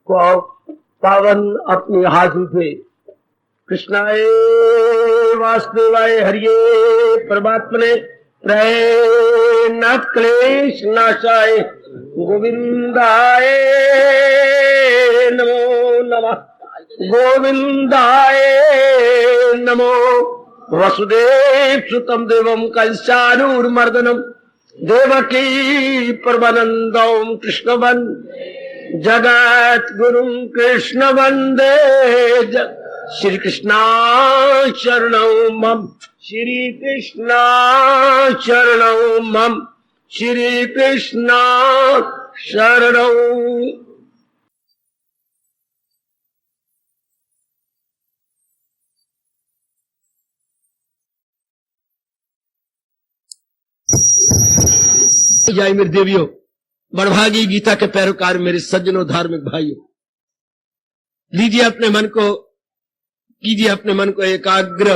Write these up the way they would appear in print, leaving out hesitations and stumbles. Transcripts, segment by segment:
को पावन अपने हाथों से कृष्णाय वासुदेवाय हरिये परमात्मने प्रयनाथ क्लेश नाशाय गोविंदाय नमो नमः गोविंदाय नमो वसुदेव सुतम देवम कंसानूर्मर्दनम देवकी परमानंदम कृष्णवन जगत गुरु कृष्ण वंदे श्री कृष्णा शरणौ मम श्री कृष्णा शरणौ मम श्री कृष्णा शरणौ। जय मेरे देवियों, बड़भागी गीता के पैरोकार मेरे सज्जनों धार्मिक भाइयों, लीजिए अपने मन को, कीजिए अपने मन को एकाग्र।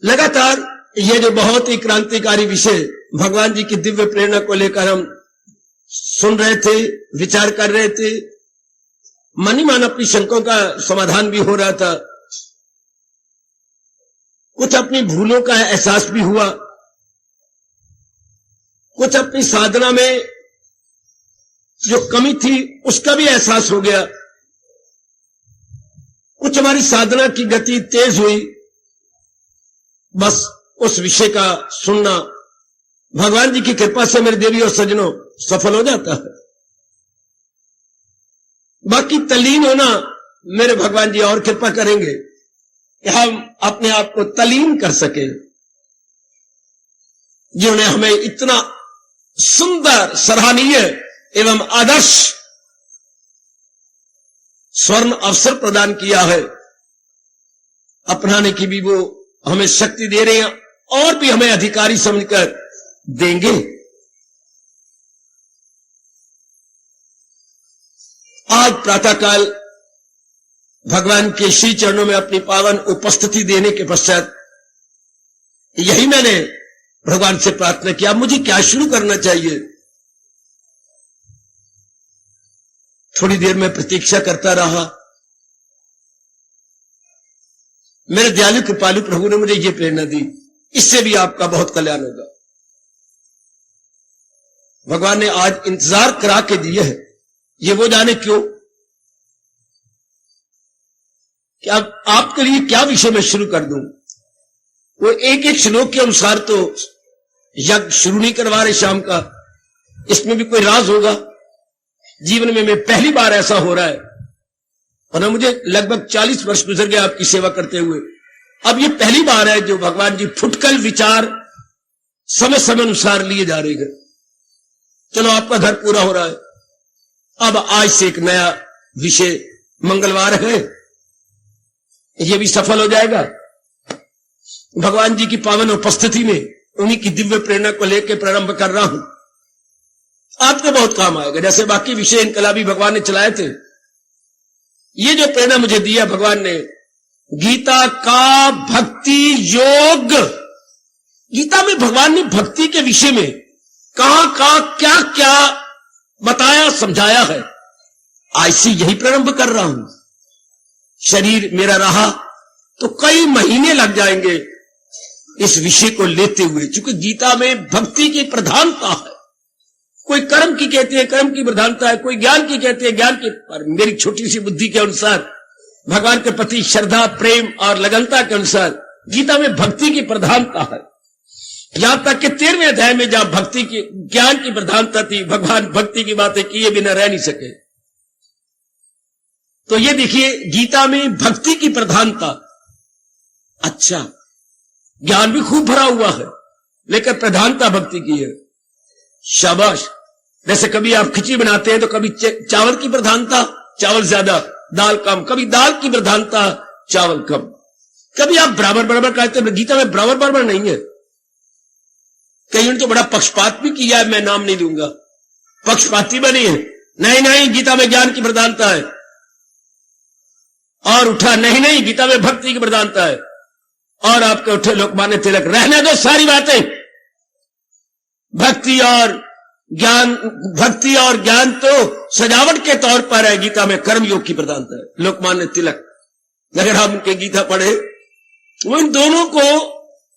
लगातार ये जो बहुत ही क्रांतिकारी विषय भगवान जी की दिव्य प्रेरणा को लेकर हम सुन रहे थे, विचार कर रहे थे, मन ही मन अपनी शंकों का समाधान भी हो रहा था, कुछ अपनी भूलों का एहसास भी हुआ, कुछ अपनी साधना में जो कमी थी उसका भी एहसास हो गया, कुछ हमारी साधना की गति तेज हुई। बस उस विषय का सुनना भगवान जी की कृपा से मेरे देवी और सज्जनों सफल हो जाता है। बाकी तल्लीन होना मेरे भगवान जी और कृपा करेंगे कि हम अपने आप को तल्लीन कर सके, जिन्होंने हमें इतना सुंदर, सराहनीय एवं आदर्श स्वर्ण अवसर प्रदान किया है, अपनाने की भी वो हमें शक्ति दे रहे हैं और भी हमें अधिकारी समझकर देंगे। आज प्रातःकाल भगवान के श्री चरणों में अपनी पावन उपस्थिति देने के पश्चात यही मैंने भगवान से प्रार्थना किया, मुझे क्या शुरू करना चाहिए। थोड़ी देर में प्रतीक्षा करता रहा। मेरे दयालु कृपालु प्रभु ने मुझे ये प्रेरणा दी, इससे भी आपका बहुत कल्याण होगा। भगवान ने आज इंतजार करा के दिए है, ये वो जाने क्यों, कि अब आपके लिए क्या विषय में शुरू कर दूं। वो एक एक श्लोक के अनुसार तो यज्ञ शुरू नहीं करवा रहे शाम का, इसमें भी कोई राज होगा। जीवन में मैं पहली बार ऐसा हो रहा है, और मुझे लगभग 40 वर्ष गुजर गए आपकी सेवा करते हुए। अब ये पहली बार है जो भगवान जी फुटकल विचार समय समय अनुसार लिए जा रहे हैं। चलो आपका घर पूरा हो रहा है। अब आज से एक नया विषय मंगलवार है, ये भी सफल हो जाएगा। भगवान जी की पावन उपस्थिति में उन्हीं की दिव्य प्रेरणा को लेकर प्रारंभ कर रहा हूं, आपके बहुत काम आएगा। जैसे बाकी विषय इनकलाबी भगवान ने चलाए थे, ये जो प्रेरणा मुझे दिया भगवान ने, गीता का भक्ति योग, गीता में भगवान ने भक्ति के विषय में कहां कहां क्या क्या बताया, समझाया है, आज से यही प्रारंभ कर रहा हूं। शरीर मेरा रहा तो कई महीने लग जाएंगे इस विषय को लेते हुए, क्योंकि गीता में भक्ति की प्रधानता है। कोई कर्म की कहते हैं कर्म की प्रधानता है, कोई ज्ञान की कहते हैं ज्ञान की, पर मेरी छोटी सी बुद्धि के अनुसार, भगवान के प्रति श्रद्धा प्रेम और लगनता के अनुसार गीता में भक्ति की प्रधानता है। यहां तक कि 13वें अध्याय में जहां भक्ति की ज्ञान की प्रधानता थी, भगवान भक्ति की बातें किए बिना रह नहीं सके। तो ये देखिए गीता में भक्ति की प्रधानता। अच्छा, ज्ञान भी खूब भरा हुआ है, लेकिन प्रधानता भक्ति की है। शाबाश। जैसे कभी आप खिचड़ी बनाते हैं तो कभी चावल की प्रधानता, चावल ज्यादा दाल कम, कभी दाल की प्रधानता चावल कम, कभी आप बराबर बराबर कहते हैं। गीता में बराबर बराबर नहीं है, कहीं ने तो बड़ा पक्षपात भी किया है, मैं नाम नहीं लूंगा, पक्षपाती बने हैं। नहीं नहीं, गीता में ज्ञान की प्रधानता है, और उठा नहीं नहीं, गीता में भक्ति की प्रधानता है, और आपके उठे लोकमान्य तिलक, रहने दो सारी बातें, भक्ति और ज्ञान, भक्ति और ज्ञान तो सजावट के तौर पर है। गीता में कर्मयोग की प्रधानता है। लोकमान्य तिलक, अगर हम उनके गीता पढ़े, वो इन दोनों को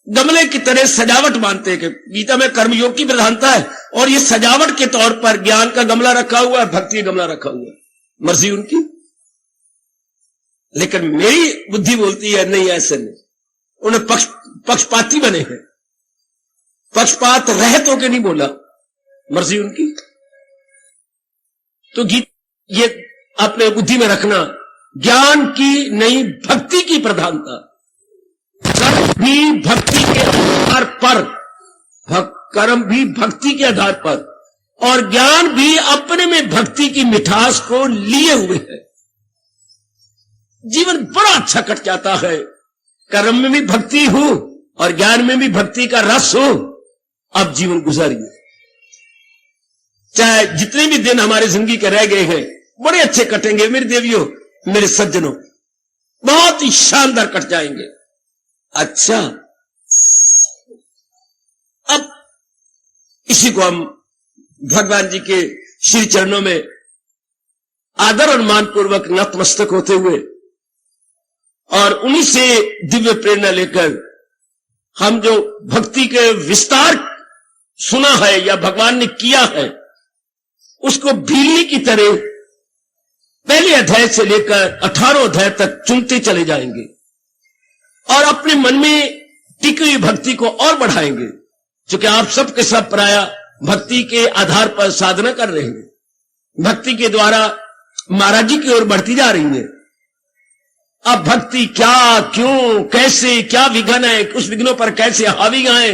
गमले की तरह सजावट मानते हैं कि गीता में कर्मयोग की प्रधानता है और ये सजावट के तौर पर ज्ञान का गमला रखा हुआ है, भक्ति का गमला रखा हुआ है। मर्जी उनकी। लेकिन मेरी बुद्धि बोलती है नहीं, ऐसे नहीं। उन्हें पक्षपाती बने हैं, पक्षपात रहत होके नहीं बोला, मर्जी उनकी। तो ये अपने बुद्धि में रखना, ज्ञान की नहीं भक्ति की प्रधानता। कर्म भी भक्ति के आधार पर, कर्म भी भक्ति के आधार पर, और ज्ञान भी अपने में भक्ति की मिठास को लिए हुए है। जीवन बड़ा अच्छा कट जाता है। कर्म में भी भक्ति हो और ज्ञान में भी भक्ति का रस हो, अब जीवन गुजारिए। चाहे जितने भी दिन हमारे जिंदगी के रह गए हैं, बड़े अच्छे कटेंगे मेरे देवियों, मेरे सज्जनों, बहुत ही शानदार कट जाएंगे। अच्छा, अब इसी को हम भगवान जी के श्री चरणों में आदर और मान पूर्वक नतमस्तक होते हुए और उन्हीं से दिव्य प्रेरणा लेकर हम जो भक्ति के विस्तार सुना है या भगवान ने किया है, उसको भीलनी की तरह पहले अध्याय से लेकर 18 अध्याय तक चुनते चले जाएंगे और अपने मन में टिकी हुई भक्ति को और बढ़ाएंगे। क्योंकि आप सबके सब प्राय भक्ति के आधार पर साधना कर रहे हैं, भक्ति के द्वारा महाराज जी की ओर बढ़ती जा रही है। अब भक्ति क्या, क्यों, कैसे, क्या विघ्न है, उस विघ्नों पर कैसे हावी आए,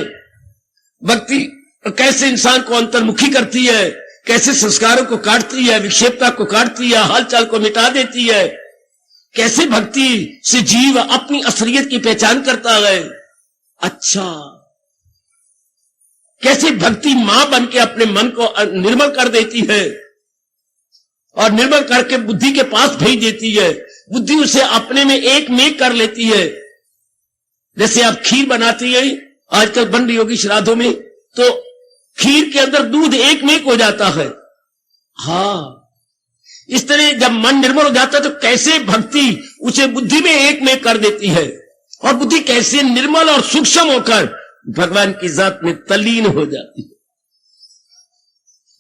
भक्ति कैसे इंसान को अंतर्मुखी करती है, कैसे संस्कारों को काटती है, विक्षेपता को काटती है, हालचाल को मिटा देती है, कैसे भक्ति से जीव अपनी असलियत की पहचान करता है। अच्छा, कैसे भक्ति मां बन के अपने मन को निर्मल कर देती है और निर्मल करके बुद्धि के पास भेज देती है, बुद्धि उसे अपने में एक में कर लेती है। जैसे आप खीर बनाती है, आजकल बन रही होगी श्राद्धों में, तो खीर के अंदर दूध एक में हो जाता है। हाँ, इस तरह जब मन निर्मल हो जाता है तो कैसे भक्ति उसे बुद्धि में एक में कर देती है और बुद्धि कैसे निर्मल और सूक्ष्म होकर भगवान की जात में तल्लीन हो जाती है।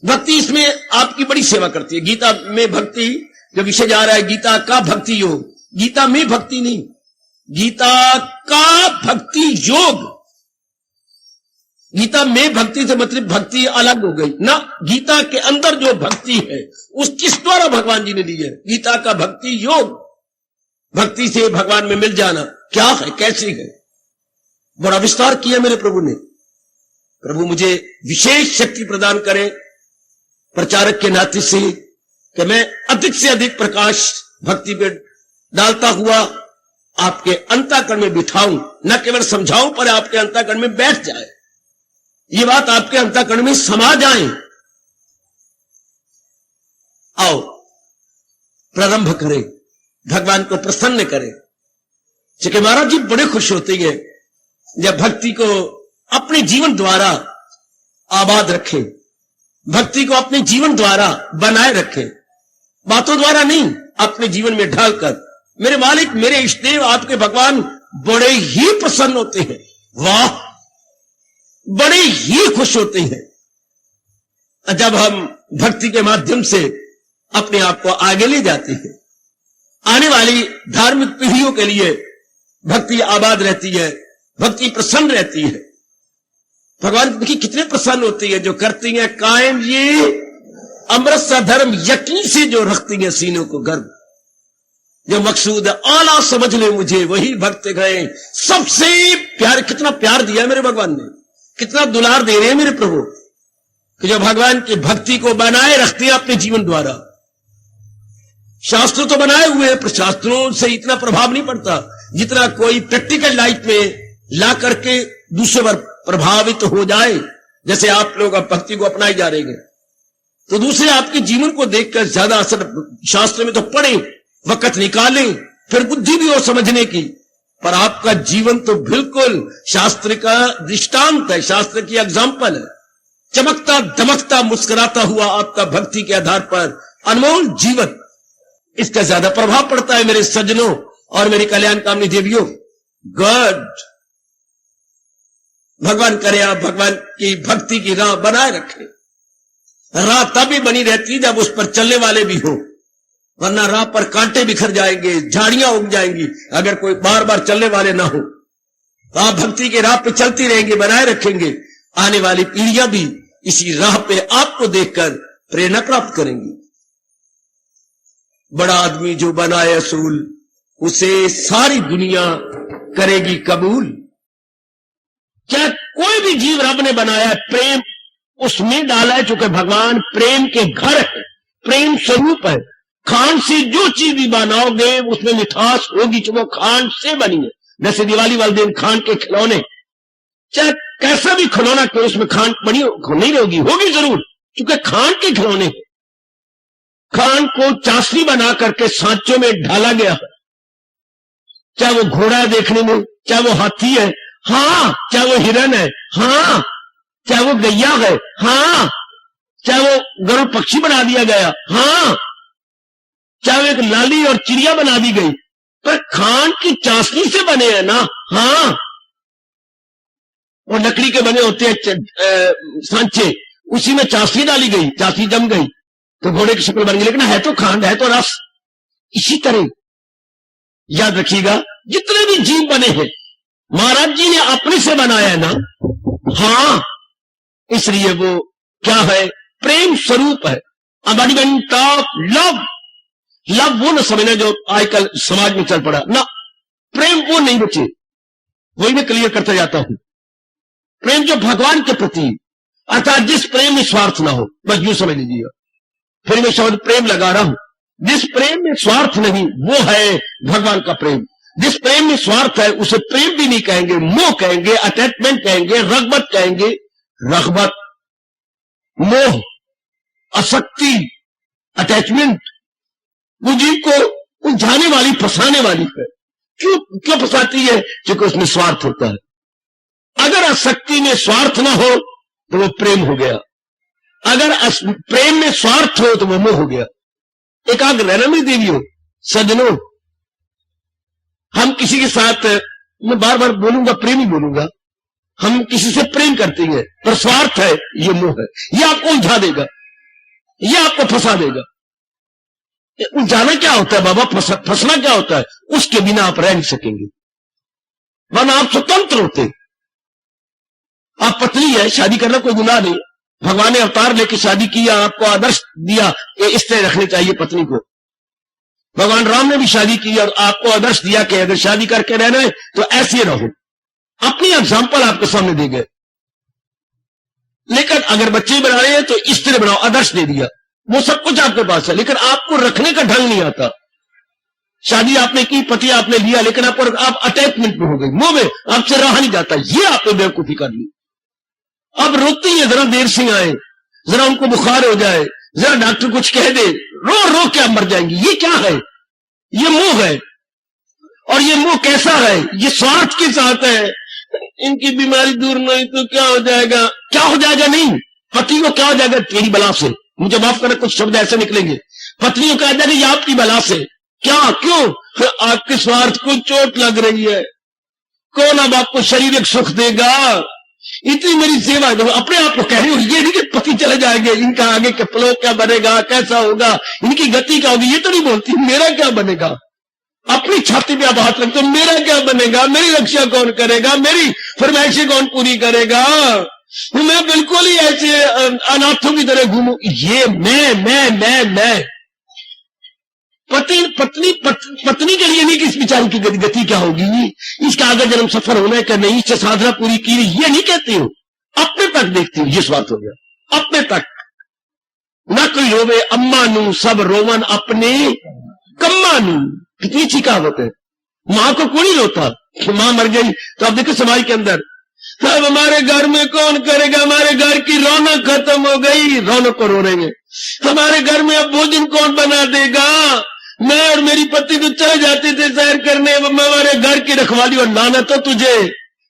भक्ति इसमें आपकी बड़ी सेवा करती है। गीता में भक्ति जो विषय जा रहा है, गीता का भक्ति योग, गीता में भक्ति नहीं, गीता का भक्ति योग। गीता में भक्ति से मतलब भक्ति अलग हो गई ना, गीता के अंदर जो भक्ति है उस किस द्वारा भगवान जी ने दी है, गीता का भक्ति योग। भक्ति से भगवान में मिल जाना क्या है, कैसे है, बड़ा विस्तार किया मेरे प्रभु ने। प्रभु मुझे विशेष शक्ति प्रदान करे प्रचारक के नाते से कि मैं अधिक से अधिक प्रकाश भक्ति पे डालता हुआ आपके अंतःकरण में बिठाऊं, न केवल समझाऊं पर आपके अंतःकरण में बैठ जाए, ये बात आपके अंतःकरण में समा जाए। आओ प्रारंभ करें, भगवान को प्रसन्न करें। क्योंकि महाराज जी बड़े खुश होते हैं जब भक्ति को अपने जीवन द्वारा आबाद रखें, भक्ति को अपने जीवन द्वारा बनाए रखें, बातों द्वारा नहीं, अपने जीवन में ढालकर। मेरे मालिक, मेरे इष्टदेव, आपके भगवान बड़े ही प्रसन्न होते हैं, वाह, बड़े ही खुश होते हैं जब हम भक्ति के माध्यम से अपने आप को आगे ले जाते हैं। आने वाली धार्मिक पीढ़ियों के लिए भक्ति आबाद रहती है, भक्ति प्रसन्न रहती है। भगवान देखिए कितने प्रसन्न होती है, जो करती हैं कायम ये अमृत सा धर्म, यकीन से जो रखती हैं सीनों को गर्व, जो मकसूद आला समझ ले मुझे वही भक्त गए सबसे प्यार। कितना प्यार दिया मेरे भगवान ने, कितना दुलार दे रहे हैं मेरे प्रभु, कि जो भगवान की भक्ति को बनाए रखते हैं अपने जीवन द्वारा। शास्त्र तो बनाए हुए हैं, पर शास्त्रों से इतना प्रभाव नहीं पड़ता जितना कोई प्रैक्टिकल लाइफ में ला करके दूसरे पर प्रभावित हो जाए। जैसे आप लोग अब भक्ति को अपनाए जा रहे हैं तो दूसरे आपके जीवन को देखकर ज्यादा असर, शास्त्र में तो पढ़े, वक्त निकालें, फिर बुद्धि भी हो समझने की, पर आपका जीवन तो बिल्कुल शास्त्र का दृष्टांत है, शास्त्र की एग्जाम्पल है। चमकता दमकता मुस्कुराता हुआ आपका भक्ति के आधार पर अनमोल जीवन, इसका ज्यादा प्रभाव पड़ता है मेरे सज्जनों और मेरी कल्याण कामनी देवियों। गॉड, भगवान करे आप भगवान की भक्ति की राह बनाए रखें। राह तभी बनी रहती जब उस पर चलने वाले भी हो, वरना राह पर कांटे बिखर जाएंगे, झाड़ियां उग जाएंगी अगर कोई बार बार चलने वाले ना हो। तो आप भक्ति के राह पे चलती रहेंगे, बनाए रखेंगे, आने वाली पीढ़ियां भी इसी राह पे आपको देखकर प्रेरणा प्राप्त करेंगी। बड़ा आदमी जो बनाए असूल, उसे सारी दुनिया करेगी कबूल। क्या कोई भी जीव रब ने बनाया है, प्रेम उसमें डाला है, चूंकि भगवान प्रेम के घर है, प्रेम स्वरूप है। खांड से जो चीज भी बनाओगे उसमें मिठास होगी, चूंकि खांड से बनी है। जैसे दिवाली वाले दिन खांड के खिलौने, चाहे कैसा भी खिलौना क्यों, उसमें खांड बनी नहीं होगी, होगी जरूर, क्योंकि खांड के खिलौने। खांड को चाशनी बना करके सांचों में ढाला गया है, चाहे वो घोड़ा है देखने में, चाहे वो हाथी है, हाँ, चाहे वो हिरन है, हाँ, चाहे वो गैया है, हाँ, चाहे वो गरुड़ पक्षी बना दिया गया, हाँ, चाहे वो एक लाली और चिड़िया बना दी गई, पर खांड की चाशनी से बने हैं ना, हाँ। और लकड़ी के बने होते हैं सांचे, उसी में चाशनी डाली गई, चाशनी जम गई तो घोड़े की शक्ल बन गई, लेकिन है तो खांड, है तो रस। इसी तरह याद रखिएगा, जितने भी जीव बने हैं महाराज जी ने अपने से बनाया है ना, हाँ, इसलिए वो क्या है, प्रेम स्वरूप है, एम्बॉडीमेंट ऑफ लव। लव वो न समझना जो आजकल समाज में चल पड़ा ना, प्रेम वो नहीं बचे, वही मैं क्लियर करता जाता हूं। प्रेम जो भगवान के प्रति, अर्थात जिस प्रेम में स्वार्थ ना हो, बस यूं समझ लीजिएगा। फिर मैं शब्द प्रेम लगा रहा हूं, जिस प्रेम में स्वार्थ नहीं वो है भगवान का प्रेम। जिस प्रेम में स्वार्थ है उसे प्रेम भी नहीं कहेंगे, मोह कहेंगे, अटैचमेंट कहेंगे, रगबत कहेंगे। रगबत, मोह, आसक्ति, अटैचमेंट, वो जीव को उलझाने वाली, फंसाने वाली है। क्यों फंसाती है? क्योंकि उसमें स्वार्थ होता है। अगर आसक्ति में स्वार्थ ना हो तो वो प्रेम हो गया, अगर प्रेम में स्वार्थ हो तो वो मोह हो गया। एकाग्र रहना मेरी देवियों, सज्जनों, हम किसी के साथ, मैं बार बार बोलूंगा, प्रेम ही बोलूंगा, हम किसी से प्रेम करते हैं पर स्वार्थ है, ये मोह है। ये आपको उलझा देगा, ये आपको फंसा देगा। उलझाना क्या होता है बाबा, फंसना क्या होता है? उसके बिना आप रह नहीं सकेंगे, वरना आप स्वतंत्र होते। आप पत्नी है, शादी करना कोई गुनाह नहीं, भगवान ने अवतार लेके शादी किया, आपको आदर्श दिया कि इस तरह रखनी चाहिए पत्नी को। भगवान राम ने भी शादी की और आपको आदर्श दिया कि अगर शादी करके रहना है तो ऐसे रहो। अपनी एग्जाम्पल आपके सामने दे गए। लेकिन अगर बच्चे बना रहे हैं तो इस तरह बनाओ, आदर्श दे दिया, वो सब कुछ आपके पास है, लेकिन आपको रखने का ढंग नहीं आता। शादी आपने की, पति आपने लिया, लेकिन आप अटैचमेंट में हो गई, मोह में, आपसे रहा नहीं जाता। ये आपने बेवकूफी कर ली। अब रोकती है, जरा देर से आए, जरा उनको बुखार हो जाए, जरा डॉक्टर कुछ कह दे, रो रो के आप मर जाएंगी। ये क्या है? ये मोह है। और ये मोह कैसा है? ये स्वार्थ के साथ है। इनकी बीमारी दूर नहीं तो क्या हो जाएगा? क्या हो जाएगा? नहीं, पति को क्या हो जाएगा? तेरी बला से। मुझे माफ करना, कुछ शब्द ऐसे निकलेंगे। पत्नी को कहा जाएगा ये आपकी बला से। क्या? क्यों? आपके स्वार्थ को चोट लग रही है। कौन अब आपको शारीरिक सुख देगा? इतनी मेरी सेवा है। अपने आप को कह रही हो, ये नहीं कि पति चले जाएंगे, इनका आगे के फ्लो क्या बनेगा, कैसा होगा, इनकी गति क्या होगी, ये तो नहीं बोलती। मेरा क्या बनेगा? अपनी छाती पे आप हाथ रखते हो, मेरा क्या बनेगा, मेरी रक्षा कौन करेगा, मेरी फरमाइशें कौन पूरी करेगा, मैं बिल्कुल ही ऐसे अनाथों की तरह घूमू। ये मैं पत्नी के लिए नहीं कि इस बेचारी की गति क्या होगी, इसका आगे जन्म सफर होना है क्या नहीं, इससे साधना पूरी की, ये नहीं कहती हो, अपने तक देखती हो। ये स्वार्थ हो गया, अपने तक। न कोई रोवे अम्मा नू, सब रोवन अपने कम्मा नू। कितनी अच्छी कहावत है। मां को कोई नहीं रोता, मां मर गई तो आप देखो समाज के अंदर, अब हमारे घर में कौन करेगा, हमारे घर की रौनक खत्म हो गई, रौनक को रो रहे हैं। हमारे घर में अब भोजन कौन बना देगा, मैं और मेरी पत्नी तो चले जाते थे सैर करने, हमारे घर की रखवाली और लानत तो तुझे।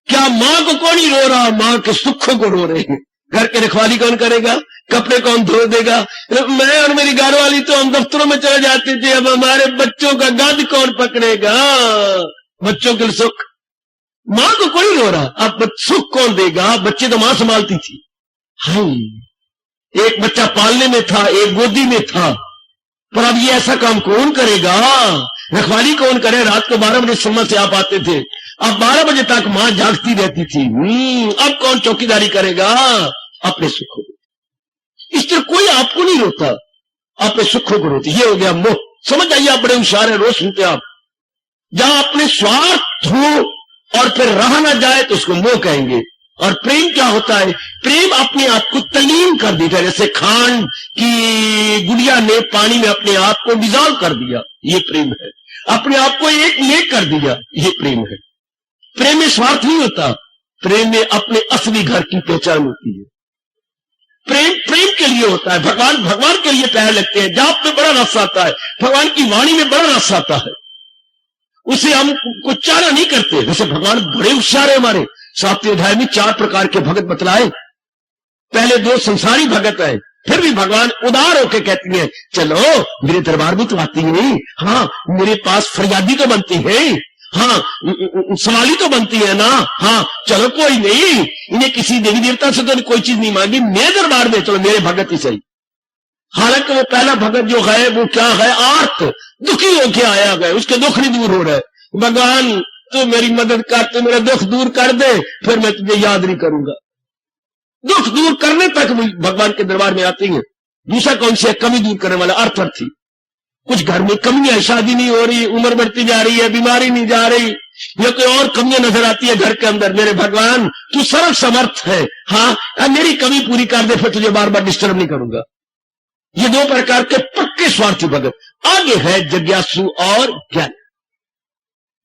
क्या मां को कौन ही रो रहा? मां के सुखों को रो रहे हैं। घर की रखवाली कौन करेगा, कपड़े कौन धो देगा। मैं और मेरी घरवाली तो हम दफ्तरों में चले जाते थे, अब हमारे बच्चों का गद कौन पकड़ेगा। बच्चों के सुख, मां को कोई रो रहा, अब सुख कौन देगा, बच्चे तो मां संभालती थी। हाय, एक बच्चा पालने में था, एक गोदी में था, पर अब ये ऐसा काम कौन करेगा, रखवाली कौन करे। रात को 12 बजे सुम्मा से आप आते थे, अब 12 बजे तक मां जागती रहती थी। अब कौन चौकीदारी करेगा अपने सुखों को। इस तरह कोई आपको नहीं रोता, अपने सुखों को रोती। ये हो गया मोह। समझ आइए, आप बड़े होशियार है, रोज सुनते आप। जहां अपने स्वार्थ हो और फिर रहा ना जाए तो उसको मोह कहेंगे। और प्रेम क्या होता है, प्रेम अपने आप को तलीम कर देता है। जैसे खांड की गुड़िया ने पानी में अपने आप को डिजॉल्व कर दिया, ये प्रेम है। अपने आप को एक कर दिया, ये प्रेम है। प्रेम में स्वार्थ नहीं होता, प्रेम में अपने असली घर की पहचान होती है। प्रेम प्रेम के लिए होता है। भगवान के लिए पैर लगते हैं। जाप में बड़ा रस आता है, भगवान की वाणी में बड़ा रस आता है, उसे हम कुछ चारा नहीं करते। वैसे भगवान बड़े होशियार है। हमारे 7वें अध्याय में 4 प्रकार के भगत बतलाए। पहले 2 संसारी भगत है, फिर भी भगवान उदार होकर कहती है, चलो मेरे दरबार भी तो आती है, हाँ मेरे पास फरियादी तो बनती है, हाँ सवाली तो बनती है ना, हाँ चलो कोई नहीं, इन्हें किसी देवी देवता से तो कोई चीज नहीं मांगी, मेरे दरबार में चलो, मेरे भगत ही सही। हालांकि वो पहला भगत जो है वो क्या है, आर्त दुखी होके आया गया, उसके दुख नहीं दूर हो रहा है। भगवान तो मेरी मदद कर, तो मेरा दुख दूर कर दे, फिर मैं तुझे याद नहीं करूंगा। दुख दूर करने तक भगवान के दरबार में आती है। दूसरा कौन सी है, कमी दूर करने वाला अर्थर्थी। कुछ घर में कमियां, शादी नहीं हो रही, उम्र बढ़ती जा रही है, बीमारी नहीं जा रही, या कोई और कमियां नजर आती है घर के अंदर, मेरे भगवान तू सर्व समर्थ है, हाँ मेरी कमी पूरी कर दे, फिर तुझे बार बार डिस्टर्ब नहीं करूंगा। ये 2 प्रकार के पक्के स्वार्थी भगत। आगे है जिज्ञासु और ज्ञानी,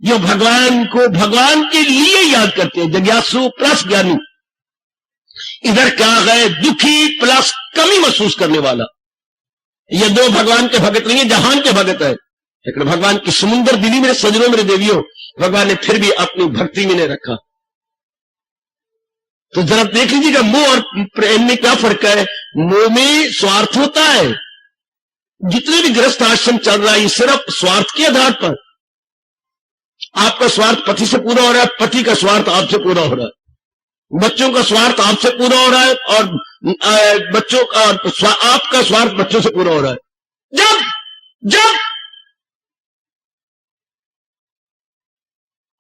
जो भगवान को भगवान के लिए याद करते हैं। जिज्ञासु प्लस ज्ञानी। इधर क्या है, दुखी प्लस कमी महसूस करने वाला। ये 2 भगवान के भगत नहीं है, जहान के भगत है। लेकिन भगवान की समुद्र दिली मेरे सजनों, मेरे देवियों, भगवान ने फिर भी अपनी भक्ति में रखा। तो जरा देख लीजिएगा, मोह और प्रेम में क्या फर्क है। मोह में स्वार्थ होता है। जितने भी गृहस्थ आश्रम चल रहा है, ये सिर्फ स्वार्थ के आधार पर। आपका स्वार्थ पति से पूरा हो रहा है, पति का स्वार्थ आपसे पूरा हो रहा है, बच्चों का स्वार्थ आपसे पूरा हो रहा है, और बच्चों का आपका स्वार्थ बच्चों से पूरा हो रहा है। जब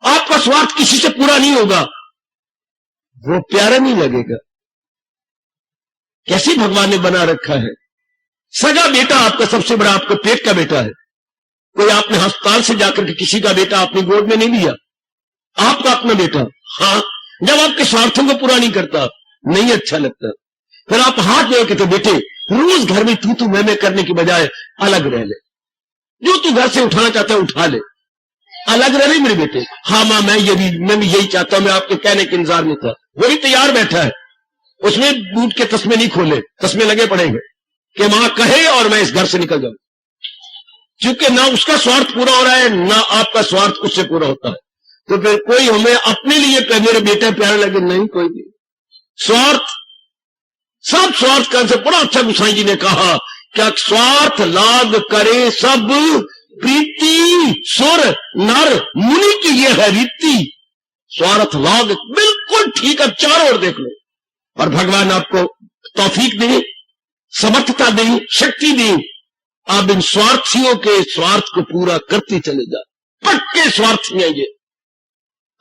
आपका स्वार्थ किसी से पूरा नहीं होगा, वो प्यारा नहीं लगेगा। कैसे भगवान ने बना रखा है। सगा बेटा आपका सबसे बड़ा आपका पेट का बेटा है। कोई आपने अस्पताल से जाकर के किसी का बेटा अपनी गोद में नहीं लिया, आपका अपना बेटा। हाँ, जब आपके स्वार्थों को पूरा नहीं करता, नहीं अच्छा लगता, फिर आप हाथ में कहते, बेटे रोज घर में तू मैं करने की बजाय अलग रह ले, जो तू घर से उठाना चाहता है उठा ले, अलग रह ले मेरे बेटे। हाँ मां, मैं भी यही चाहता हूं, मैं आपके कहने के इंतजार में था। वो भी तैयार बैठा है, उसने बूट के तस्मे नहीं खोले, तस्मे लगे पड़े हैं कि मां कहे और मैं इस घर से निकल जाऊं। क्योंकि ना उसका स्वार्थ पूरा हो रहा है, ना आपका स्वार्थ उससे पूरा होता है। तो फिर कोई हमें अपने लिए मेरे बेटे प्यारे लगे, नहीं, कोई नहीं। स्वार्थ, सब स्वार्थ का से बड़ा अच्छा गोसाई जी ने कहा, क्या स्वार्थ लाग करे सब प्रीति, सुर नर मुनि की ये है रीति। स्वार्थ लाग, बिल्कुल ठीक। अब चारों ओर देख लो, और भगवान आपको तौफीक दे, समर्थता दे, शक्ति दे, आप इन स्वार्थियों के स्वार्थ को पूरा करते चले जा। पक्के स्वार्थी हैं ये।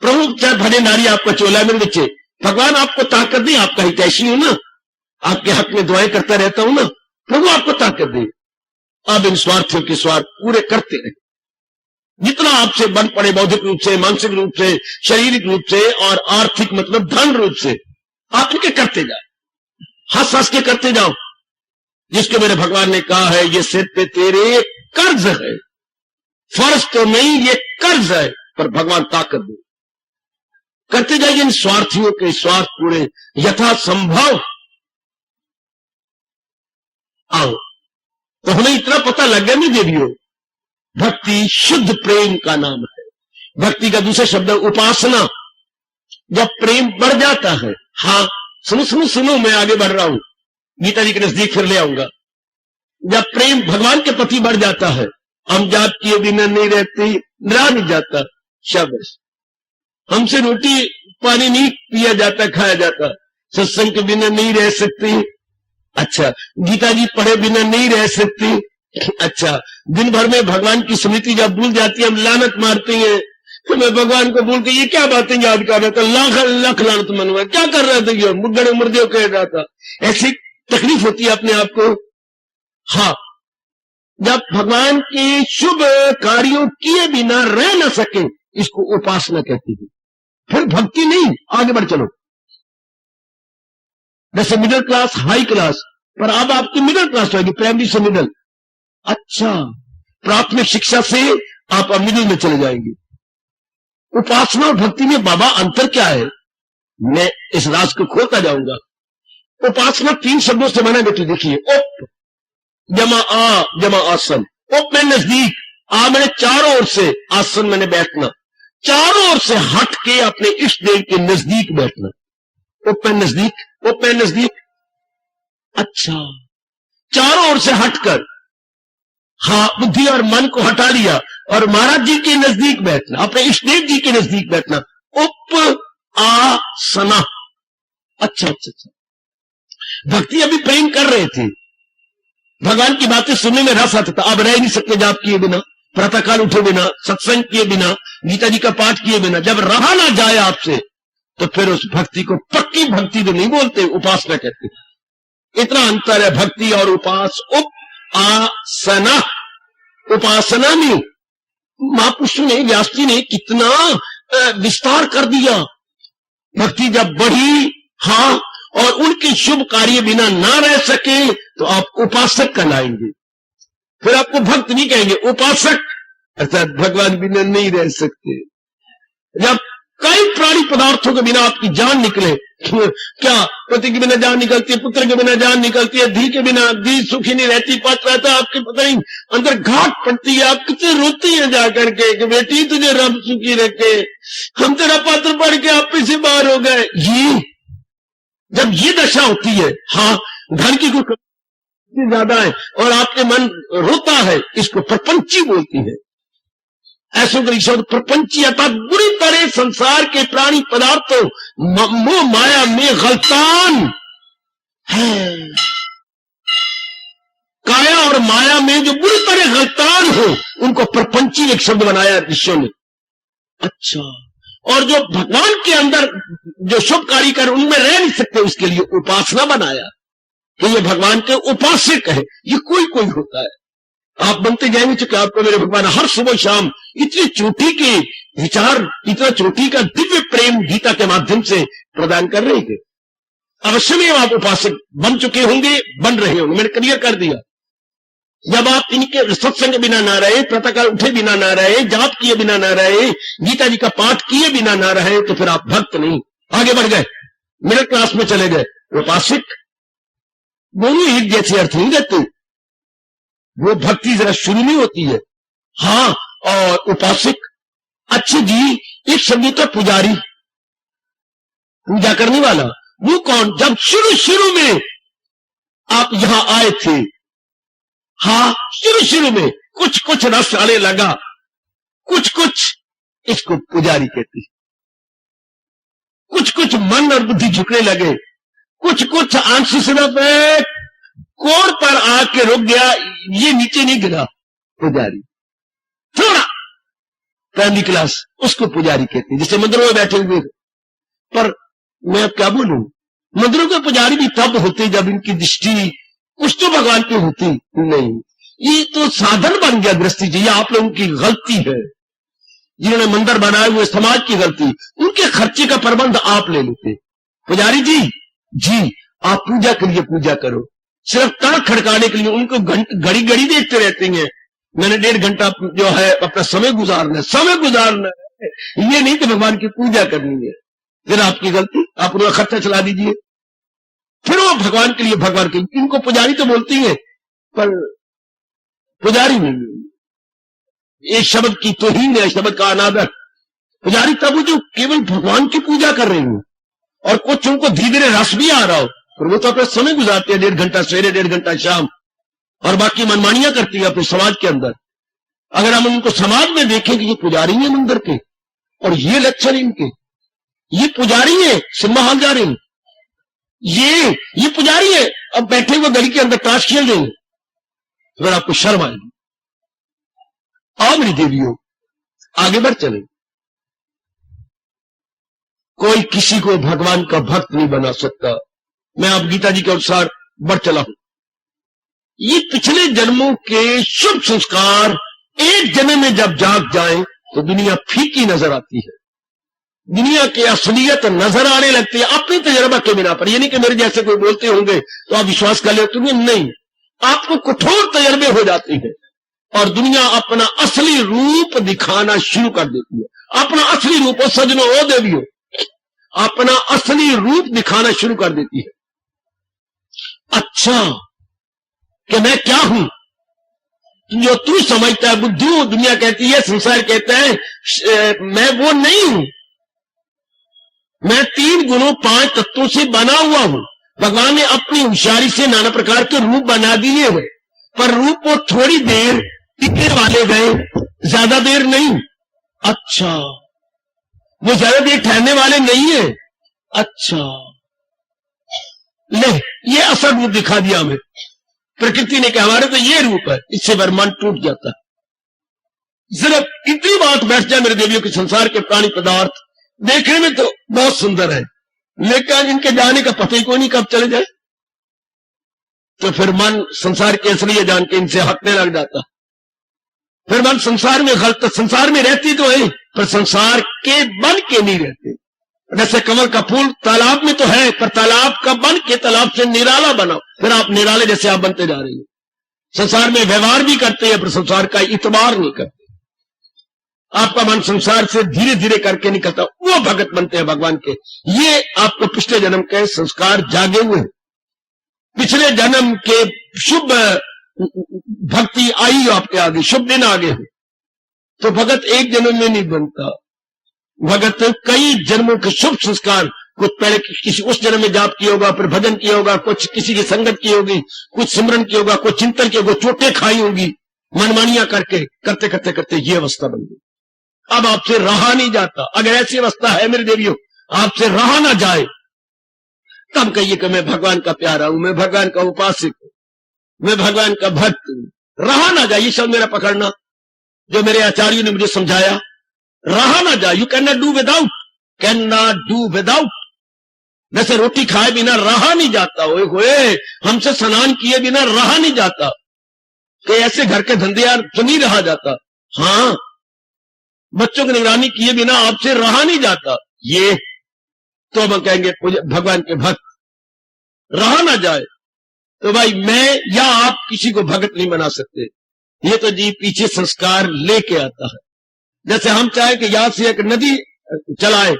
प्रभु चाहे भले नारी आपका चोला में बच्चे, भगवान आपको ताकत दे, आपका हितैषी हूं ना, आपके हक में दुआएं करता रहता हूं ना, प्रभु आपको ताकत दे, आप इन स्वार्थियों के स्वार्थ पूरे करते रहे। जितना आपसे बन पड़े, बौद्धिक रूप से, मानसिक रूप से, शारीरिक रूप से, और आर्थिक मतलब धन रूप से, आप इनके करते जाओ, हंस हंस के करते जाओ। जिसको मेरे भगवान ने कहा है, ये सिर पे तेरे कर्ज है, फर्ज तो नहीं, ये कर्ज है, पर भगवान ताकत दे। करते जाइए इन स्वार्थियों के स्वार्थ पूरे यथासंभव। आओ, तो हमें इतना पता लग गया नहीं देवियों, भक्ति शुद्ध प्रेम का नाम है। भक्ति का दूसरा शब्द है उपासना। जब प्रेम बढ़ जाता है, हाँ, सुनो सुनो सुनो, मैं आगे बढ़ रहा हूं, गीता जी के नजदीक फिर ले आऊंगा। जब प्रेम भगवान के प्रति बढ़ जाता है, हम जात किए बिना नहीं रहते, रहा नहीं जाता, शाबाश। हमसे रोटी पानी नहीं पिया जाता, खाया जाता, सत्संग के बिना नहीं रह सकते, अच्छा। गीता जी पढ़े बिना नहीं रह सकते, अच्छा। दिन भर में भगवान की स्मृति जब भूल जाती है, हम लानत मारते हैं, तो मैं भगवान को बोल के ये क्या बातें याद कर रहा था, लाख लाख लानत मनवा, क्या कर रहा था, ये मुर्गड़े मुर्दे कह रहा था, ऐसी तकलीफ होती है अपने आप को। हाँ, जब भगवान के शुभ कार्यों किए बिना रह न सके, इसको उपासना कहती है। फिर भक्ति नहीं, आगे बढ़ चलो। जैसे मिडिल क्लास, हाई क्लास, पर अब आपकी मिडिल क्लास होगी, प्राइमरी से मिडिल, अच्छा। प्राथमिक शिक्षा से आप अब मिडिल में चले जाएंगे। उपासना और भक्ति में बाबा अंतर क्या है, मैं इस राज को खोलता जाऊंगा। उपासना 3 शब्दों से बना, बेटी देखिए, उप जमा आसन। उप में नजदीक, आ मैंने चारों ओर से, आसन मैंने बैठना, चारों ओर से हट के अपने इष्ट देव के नजदीक बैठना। उप में नजदीक, उप में नजदीक, अच्छा। चारों ओर से हटकर, हाँ, बुद्धि और मन को हटा लिया और महाराज जी के नजदीक बैठना, अपने इष्टदेव जी के नजदीक बैठना, उप आसना, अच्छा अच्छा अच्छा। भक्ति अभी प्रेम कर रहे थे, भगवान की बातें सुनने में रस आता था, अब रह नहीं सकते जाप किए बिना, प्रातःकाल उठे बिना, सत्संग किए बिना, गीता जी का पाठ किए बिना। जब रहा ना जाए आपसे, तो फिर उस भक्ति को पक्की भक्ति तो नहीं बोलते, उपासना कहते। इतना अंतर है भक्ति और उपास। उपासना, उपासना में महापुरुषों ने, व्यास जी ने कितना विस्तार कर दिया। भक्ति जब बढ़ी, हाँ, और उनके शुभ कार्य बिना ना रह सके, तो आप उपासक कहलाएंगे। फिर आपको भक्त नहीं कहेंगे, उपासक, अर्थात भगवान बिना नहीं रह सकते। जब कई प्राणी पदार्थों के बिना आपकी जान निकले, क्या पति के बिना जान निकलती है, पुत्र के बिना जान निकलती है, धी के बिना धी सुखी नहीं रहती, पत्र रहता आपके पता नहीं अंदर घाट पड़ती है, आप कितने रोती हैं जाकर के कि बेटी तुझे रब सुखी रखे, हम तेरा पत्र पढ़ के आप से बाहर हो गए। ये जब ये दशा होती है, हाँ, धन की कोई ज्यादा है और आपके मन रोता है, इसको प्रपंची बोलती है। ऐसो के शब्द प्रपंची, अर्थात बुरी तरह संसार के प्राणी पदार्थों मोह माया में गलतान है। काया और माया में जो बुरी तरह गलतान हो, उनको प्रपंची एक शब्द बनाया ऋषियों ने, अच्छा। और जो भगवान के अंदर जो शुभ कार्य कर, उनमें रह नहीं सकते, उसके लिए उपासना बनाया कि ये भगवान के उपासक है। ये कोई कोई होता है, आप बनते जाएंगे, चूंकि आपको मेरे भगवान हर सुबह शाम इतनी चोटी के विचार, इतना चोटी का दिव्य प्रेम गीता के माध्यम से प्रदान कर रहे थे। अवश्य में आप उपासक बन चुके होंगे, बन रहे होंगे, मैंने क्लियर कर दिया। जब आप इनके सत्संग के बिना ना रहे, प्रातःकाल उठे बिना ना रहे, जाप किए बिना ना रहे, गीता जी का पाठ किए बिना ना रहे, तो फिर आप भक्त नहीं। आगे बढ़ गए, मिडिल क्लास में चले गए। उपासक दोनों एक जैसे अर्थ नहीं देते, वो भक्ति जरा शुरू में होती है, हाँ, और उपासक, अच्छे जी। एक शब्द तो पुजारी, पूजा करने वाला, वो कौन? जब शुरू शुरू में आप यहां आए थे, हाँ, शुरू शुरू में कुछ कुछ रस आने लगा, कुछ कुछ, इसको पुजारी कहती। कुछ कुछ मन और बुद्धि झुकने लगे, कुछ कुछ आंख से सिर्फ कोर पर आके रुक गया, ये नीचे नहीं गिरा, पुजारी। थोड़ा पहली क्लास, उसको पुजारी कहते हैं। जैसे मंदिरों में बैठे हुए, पर मैं अब क्या बोलूं, मंदिरों के पुजारी भी तब होते जब इनकी दृष्टि कुछ तो भगवान की होती नहीं। ये तो साधन बन गया गृहस्थी जी, ये आप लोगों की गलती है, जिन्होंने मंदिर बनाए हुए समाज की गलती। उनके खर्चे का प्रबंध आप ले लेते। पुजारी जी, जी आप पूजा के लिए पूजा करो, सिर्फ ताक खड़काने के लिए उनको घड़ी घड़ी देखते रहते हैं। मैंने 1.5 घंटा जो है अपना समय गुजारना है, ये नहीं कि भगवान की पूजा करनी है। फिर आपकी गलती, आप उनका खर्चा चला दीजिए, फिर वो भगवान के लिए, भगवान के लिए। इनको पुजारी तो बोलती है, पर पुजारी नहीं। एक शब्द की तौहीन है, शब्द का अनादर। पुजारी तब जो केवल भगवान की पूजा कर रहे हो, और कुछ उनको धीरे धीरे रस भी आ रहा हो, पर वो तो अपना समय गुजारते हैं, 1.5 घंटा सवेरे 1.5 घंटा शाम, और बाकी मनमानियां करती है अपने समाज के अंदर। अगर हम उनको समाज में देखें कि ये पुजारी हैं मंदिर के और ये लक्षण इनके, ये पुजारी है सिनेमा हॉल जा रहे हैं, ये पुजारी है अब बैठे हुए गली के अंदर ताश खेल रहे हैं, फिर आपको शर्म आएगी। आओ मेरी देवियों आगे बढ़ चले। कोई किसी को भगवान का भक्त नहीं बना सकता। मैं आप गीता जी के अनुसार बढ़ चला हूं। ये पिछले जन्मों के शुभ संस्कार एक जन्म में जब जाग जाए तो दुनिया फीकी नजर आती है, दुनिया की असलियत नजर आने लगती है अपनी तजर्बा के बिना पर। ये नहीं कि मेरे जैसे कोई बोलते होंगे तो आप विश्वास कर लेते होंगे, नहीं, आपको कठोर तजर्बे हो जाते हैं और दुनिया अपना असली रूप दिखाना शुरू कर देती है। अपना असली रूप, और सजनों ओ देवियों, अपना असली रूप दिखाना शुरू कर देती है। अच्छा कि मैं क्या हूं जो तू समझता है बुद्धू, दुनिया कहती है, संसार कहता है मैं वो नहीं हूं। मैं 3 गुणों 5 तत्वों से बना हुआ हूं। भगवान ने अपनी होशियारी से नाना प्रकार के रूप बना दिए हुए, पर रूप वो थोड़ी देर टिकने वाले गए, ज्यादा देर नहीं। अच्छा वो ज्यादा देर ठहरने वाले नहीं है। अच्छा ले ये असल रूप दिखा दिया हमें, प्रकृति ने कहा हमारे तो ये रूप है, इससे मन टूट जाता है। सिर्फ इतनी बात बैठ जाए मेरे देवियों के संसार के प्राणी पदार्थ देखने में तो बहुत सुंदर है, लेकिन इनके जाने का पता ही कोई नहीं कब चले जाए, तो फिर मन संसार के असलियत जान के इनसे हटने लग जाता। फिर मन संसार में गलत, संसार में रहती तो है पर संसार के बन के नहीं रहते। जैसे कमल का फूल तालाब में तो है पर तालाब का बन के तालाब से निराला बनाओ, फिर आप निराले जैसे आप बनते जा रहे हैं। संसार में व्यवहार भी करते हैं पर संसार का इतबार नहीं करते। आपका मन संसार से धीरे धीरे करके निकलता, वो भगत बनते हैं भगवान के। ये आपको पिछले जन्म के संस्कार जागे हुए, पिछले जन्म के शुभ भक्ति आई आपके आगे, शुभ दिन आगे हो, तो भगत एक जन्म में नहीं बनता। भगत कई जन्मों के शुभ संस्कार, कुछ पहले किसी उस जन्म में जाप किया होगा, फिर भजन किया होगा, कुछ किसी की संगत की होगी, कुछ सिमरन किया होगा, कुछ चिंतन किया होगा, चोटें खाई होंगी मनमानियां करके, करते करते करते ये अवस्था बन गई। अब आपसे रहा नहीं जाता। अगर ऐसी अवस्था है मेरे देवियों आपसे रहा ना जाए, तब कहिए कि मैं भगवान का प्यारा हूं, मैं भगवान का उपासक हूं, मैं भगवान का भक्त हूं। रहा ना जाए, ये शब्द मेरा पकड़ना जो मेरे आचार्यों ने मुझे समझाया, रहा ना जाए। You can not do without, can not do without. जैसे रोटी खाए बिना रहा नहीं जाता, ओए होए हमसे स्नान किए बिना रहा नहीं जाता, कि ऐसे घर के धंधे यार तो नहीं रहा जाता। हाँ, बच्चों की निगरानी किए बिना आपसे रहा नहीं जाता। ये तो हम कहेंगे भगवान के भक्त। रहा ना जाए तो भाई मैं या आप किसी को भगत नहीं बना सकते। ये तो जी पीछे संस्कार लेके आता है। जैसे हम चाहे कि यहां से एक नदी चलाए,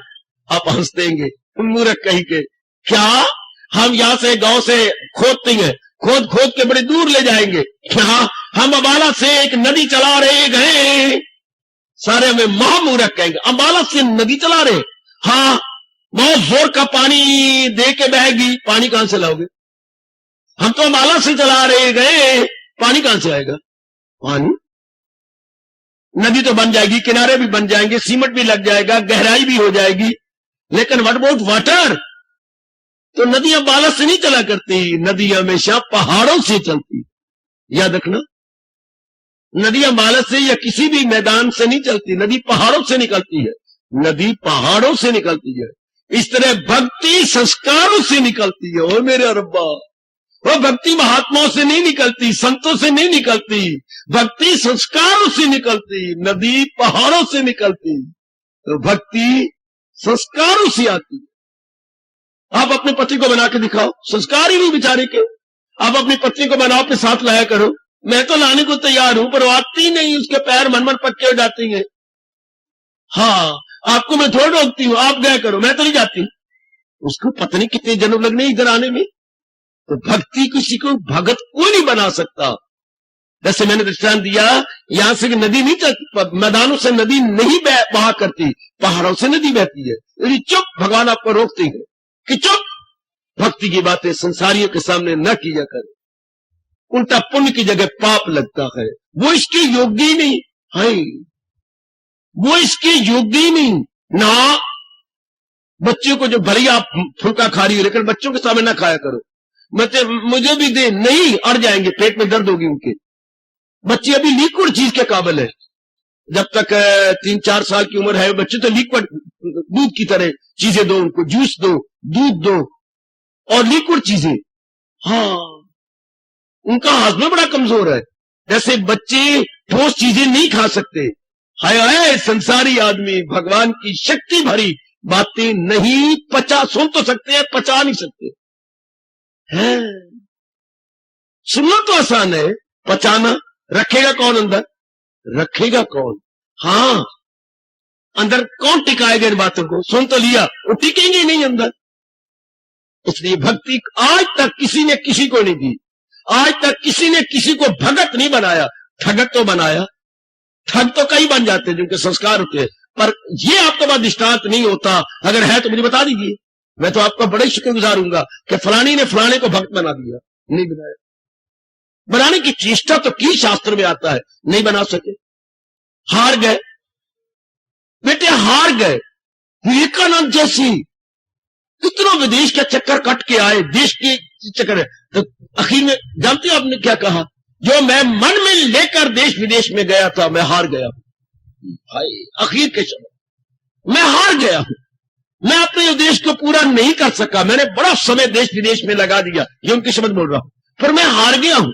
आप हंस देंगे मूर्ख कहीं के, क्या हम यहां से गांव से खोदते हैं, खोद खोद के बड़े दूर ले जाएंगे, क्या हम अम्बाला से एक नदी चला रहे गए, सारे हमें महामूर्ख कहेंगे। अम्बाला से नदी चला रहे, हाँ बहुत जोर का पानी दे के बहेगी, पानी कहां से लाओगे? हम तो अम्बाला से चला रहे गए, पानी कहां से आएगा? पानी नदी तो बन जाएगी, किनारे भी बन जाएंगे, सीमेंट भी लग जाएगा, गहराई भी हो जाएगी, लेकिन व्हाट अबाउट वाटर? तो नदी अम्बाला से नहीं चला करती, नदी हमेशा पहाड़ों से चलती। याद रखना, नदी अम्बाला से या किसी भी मैदान से नहीं चलती, नदी पहाड़ों से निकलती है, नदी पहाड़ों से निकलती है। इस तरह भक्ति संस्कारों से निकलती है। ओ मेरे रब्बा, वो भक्ति महात्माओं से नहीं निकलती, संतों से नहीं निकलती, भक्ति संस्कारों से निकलती, नदी पहाड़ों से निकलती, तो भक्ति संस्कारों से आती है। आप अपने पति को बना के दिखाओ, संस्कार ही नहीं बेचारे के। आप अपनी पत्नी को बनाओ, अपने साथ लाया करो। मैं तो लाने को तैयार हूं पर वो आती नहीं, उसके पैर मन पक्के हो जाते हैं। हाँ, आपको मैं थोड़ा रोकती हूं, आप गया करो, मैं तो नहीं जाती। उसको पता नहीं कितने जन्म लगने इधर आने में। तो भक्ति किसी को भगत कोई नहीं बना सकता। जैसे मैंने दृष्टांत दिया, यहां से नदी नहीं चलती, मैदानों से नदी नहीं बहा करती, पहाड़ों से नदी बहती है। चुप, भगवान आपको रोकते हैं। कि चुप, भक्ति की बातें संसारियों के सामने न किया करे, उल्टा पुण्य की जगह पाप लगता है। वो इसके योग्य ही नहीं है, वो इसके योग्य ही नहीं ना। बच्चों को जो भरी आप फुल्का खा रही हो, लेकिन बच्चों के सामने ना खाया करो। मुझे भी दे, नहीं, अड़ जाएंगे, पेट में दर्द होगी उनके। बच्चे अभी लिक्विड चीज के काबिल है। जब तक 3-4 साल की उम्र है, बच्चे तो लिक्विड दूध की तरह चीजें दो उनको, जूस दो, दूध दो और लिक्विड चीजें। हाँ, उनका हाजमा बड़ा कमजोर है। जैसे बच्चे ठोस चीजें नहीं खा सकते। हाय हाय, संसारी आदमी भगवान की शक्ति भरी बातें नहीं पचा, सुन तो सकते हैं, पचा नहीं सकते हैं। सुनना तो आसान है, पचाना रखेगा कौन अंदर? रखेगा कौन? हाँ, अंदर कौन टिकाएगा इन बातों को? सुन तो लिया, वो टिकेंगे नहीं अंदर। इसलिए भक्ति आज तक किसी ने किसी को नहीं दी। आज तक किसी ने किसी को भगत नहीं बनाया। ठगत तो बनाया, ठग तो कई बन जाते हैं जिनके संस्कार होते हैं, पर ये आपके पास दृष्टांत नहीं होता। अगर है तो मुझे बता दीजिए, मैं तो आपका बड़े शुक्रगुजार हूंगा कि फलानी ने फलाने को भक्त बना दिया। नहीं बनाया। बनाने की चेष्टा तो की, शास्त्र में आता है, नहीं बना सके, हार गए बेटे, हार गए। विवेकानंद जैसी कितनों विदेश का चक्कर कट के आए, देश के चक्कर, तो आखिर में जानते हो आपने क्या कहा? जो मैं मन में लेकर देश विदेश में गया था, मैं हार गया हूं भाई। आखिर के समय मैं हार गया हूं। मैं अपने उद्देश्य को पूरा नहीं कर सका। मैंने बड़ा समय देश विदेश में लगा दिया, ये उनके शब्द बोल रहा हूं, फिर मैं हार गया हूं।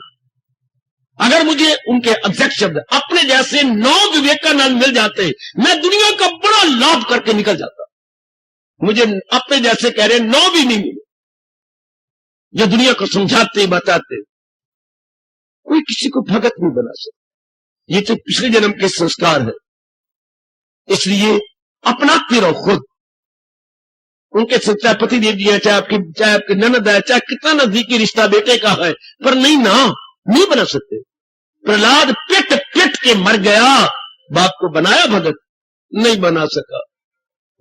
अगर मुझे उनके एग्जैक्ट शब्द अपने जैसे 9 विवेकानंद मिल जाते, मैं दुनिया का बड़ा लाभ करके निकल जाता। मुझे अपने जैसे कह रहे 9 भी नहीं मिले, जो दुनिया को समझाते बताते। कोई किसी को भगत नहीं बना सकता। ये तो पिछले जन्म के संस्कार है। इसलिए अपनाते रहो खुद। उनके चाहे पति देव जी है, चाहे आपकी ननद है, चाहे कितना नजदीकी रिश्ता बेटे का है, पर नहीं ना, नहीं बना सकते। प्रहलाद पिट पिट के मर गया, बाप को बनाया भगत, नहीं बना सका।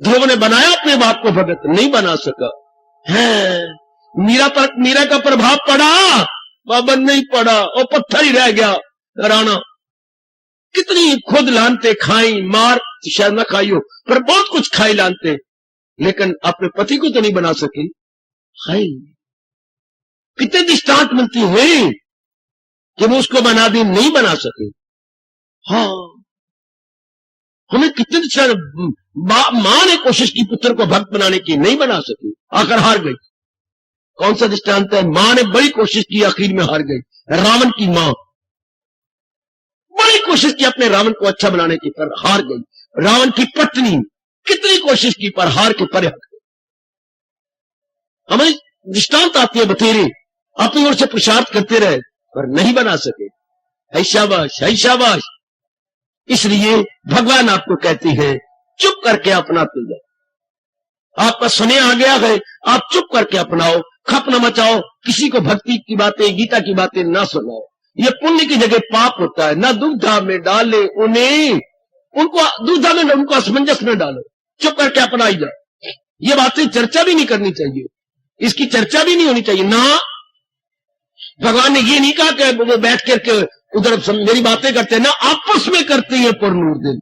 ध्रुव ने बनाया अपने बाप को भगत, नहीं बना सका है। मीरा का प्रभाव पड़ा, बाबा नहीं पड़ा, और पत्थर ही रह गया। राणा कितनी खुद लानते खाई, मार शायद ना खाई हो, पर बहुत कुछ खाई लानते, लेकिन अपने पति को तो नहीं बना सकी। हाय, कितने दृष्टांत मिलती हैं कि वो उसको बना दी, नहीं बना सके। हाँ, हमें कितने दृष्टांत, मां ने कोशिश की पुत्र को भक्त बनाने की, नहीं बना सकी, आखिर हार गई। कौन सा दृष्टांत है? मां ने बड़ी कोशिश की, आखिर में हार गई। रावण की मां बड़ी कोशिश की अपने रावण को अच्छा बनाने की, पर हार गई। रावण की पत्नी कितनी कोशिश की, पर हार के परे हट गई। हमें दृष्टांत आती है बतेरे, अपनी ओर से पुरुषार्थ करते रहे, पर नहीं बना सके। है शाबाश, है शाबाश। इसलिए भगवान आपको कहते हैं, चुप करके अपनाते जाओ। आपका सुने आ गया है, आप चुप करके अपनाओ, खप न मचाओ, किसी को भक्ति की बातें, गीता की बातें ना सुनाओ। ये पुण्य की जगह पाप होता है। ना दुविधा में डाले उन्हें, उनको दुविधा में, उनको असमंजस में डालो, चुप करके अपनाई जाओ। ये बातें चर्चा भी नहीं करनी चाहिए, इसकी चर्चा भी नहीं होनी चाहिए ना। भगवान ने ये नहीं कहा कि वो बैठ करके उधर मेरी बातें करते हैं ना, आपस में करते हैं पुरनूर दिन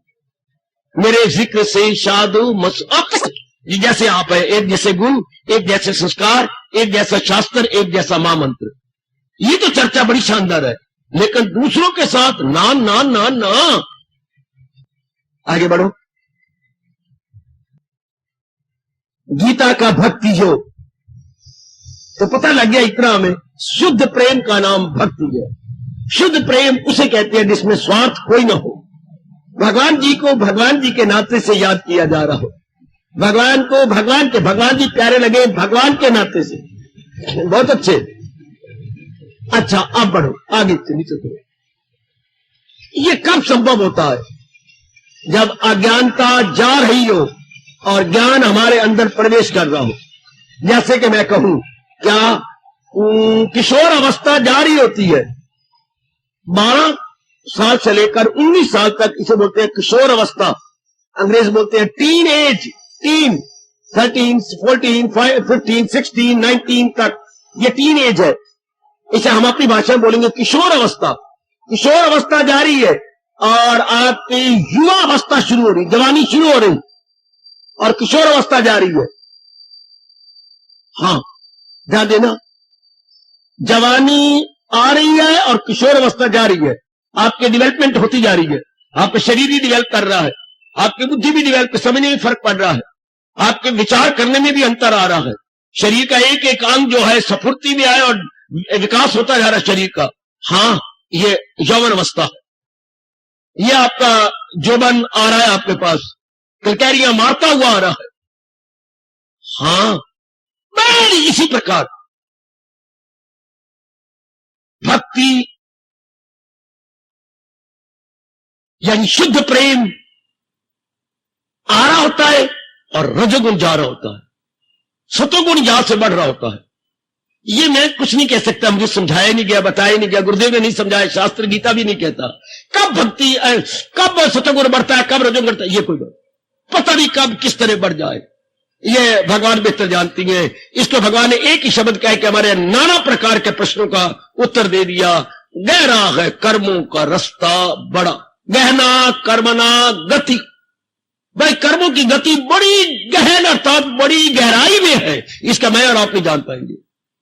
मेरे जिक्र से शादो मस। जैसे आप है, एक जैसे गुण, एक जैसे संस्कार, एक जैसा शास्त्र, एक जैसा महामंत्र। ये तो चर्चा बड़ी शानदार है, लेकिन दूसरों के साथ ना ना ना ना। आगे बढ़ो। गीता का भक्ति जो, तो पता लग गया इतना हमें, शुद्ध प्रेम का नाम भक्ति है। शुद्ध प्रेम उसे कहते हैं जिसमें स्वार्थ कोई ना हो। भगवान जी को भगवान जी के नाते से याद किया जा रहा हो, भगवान को भगवान जी प्यारे लगे भगवान के नाते से। बहुत अच्छे। अच्छा, अब बढ़ो आगे, नीचे तो ये कब संभव होता है? जब अज्ञानता जा रही हो और ज्ञान हमारे अंदर प्रवेश कर रहा हो। जैसे कि मैं कहूं, क्या किशोर अवस्था जारी होती है, 12 साल से लेकर 19 साल तक, इसे बोलते हैं किशोर अवस्था, अंग्रेज बोलते हैं टीन एज, टीन। 13, 14, 15, 16, 19 तक ये टीन एज है। इसे हम अपनी भाषा में बोलेंगे किशोर अवस्था। किशोर अवस्था जारी है और आपकी युवा अवस्था शुरू हो रही, जवानी शुरू हो रही और किशोर अवस्था जारी है। हाँ, ध्यान देना, जवानी आ रही है और किशोर अवस्था जारी है। आपकी डेवलपमेंट होती जा रही है, आपका शरीर भी डेवलप कर रहा है, आपकी बुद्धि भी डेवलप, समझने में फर्क पड़ रहा है, आपके विचार करने में भी अंतर आ रहा है। शरीर का एक एक अंग जो है स्फूर्ति में आए और विकास होता जा रहा है शरीर का। हाँ, ये यौवन अवस्था है। ये आपका जोबन आ रहा है आपके पास, कलकैरियां मारता हुआ आ रहा है। हाँ, बड़ी इसी प्रकार भक्ति यानी शुद्ध प्रेम आ रहा होता है और रजोगुण जा रहा होता है, सतोगुण यहां से बढ़ रहा होता है। ये मैं कुछ नहीं कह सकता, मुझे समझाया नहीं गया, बताया नहीं गया, गुरुदेव ने नहीं समझाया, शास्त्र गीता भी नहीं कहता कब भक्ति, कब सतोगुण बढ़ता है, कब रजोगुण बढ़ता है, ये कोई बात पता नहीं कब किस तरह बढ़ जाए, ये भगवान बेहतर जानती हैं। इसको भगवान ने एक ही शब्द कह के हमारे नाना प्रकार के प्रश्नों का उत्तर दे दिया। गहरा है कर्मों का रास्ता बड़ा, गहना कर्मना गति। भाई कर्मों की गति बड़ी गहन अर्थात बड़ी गहराई में है, इसका मैं और आप नहीं जान पाएंगे।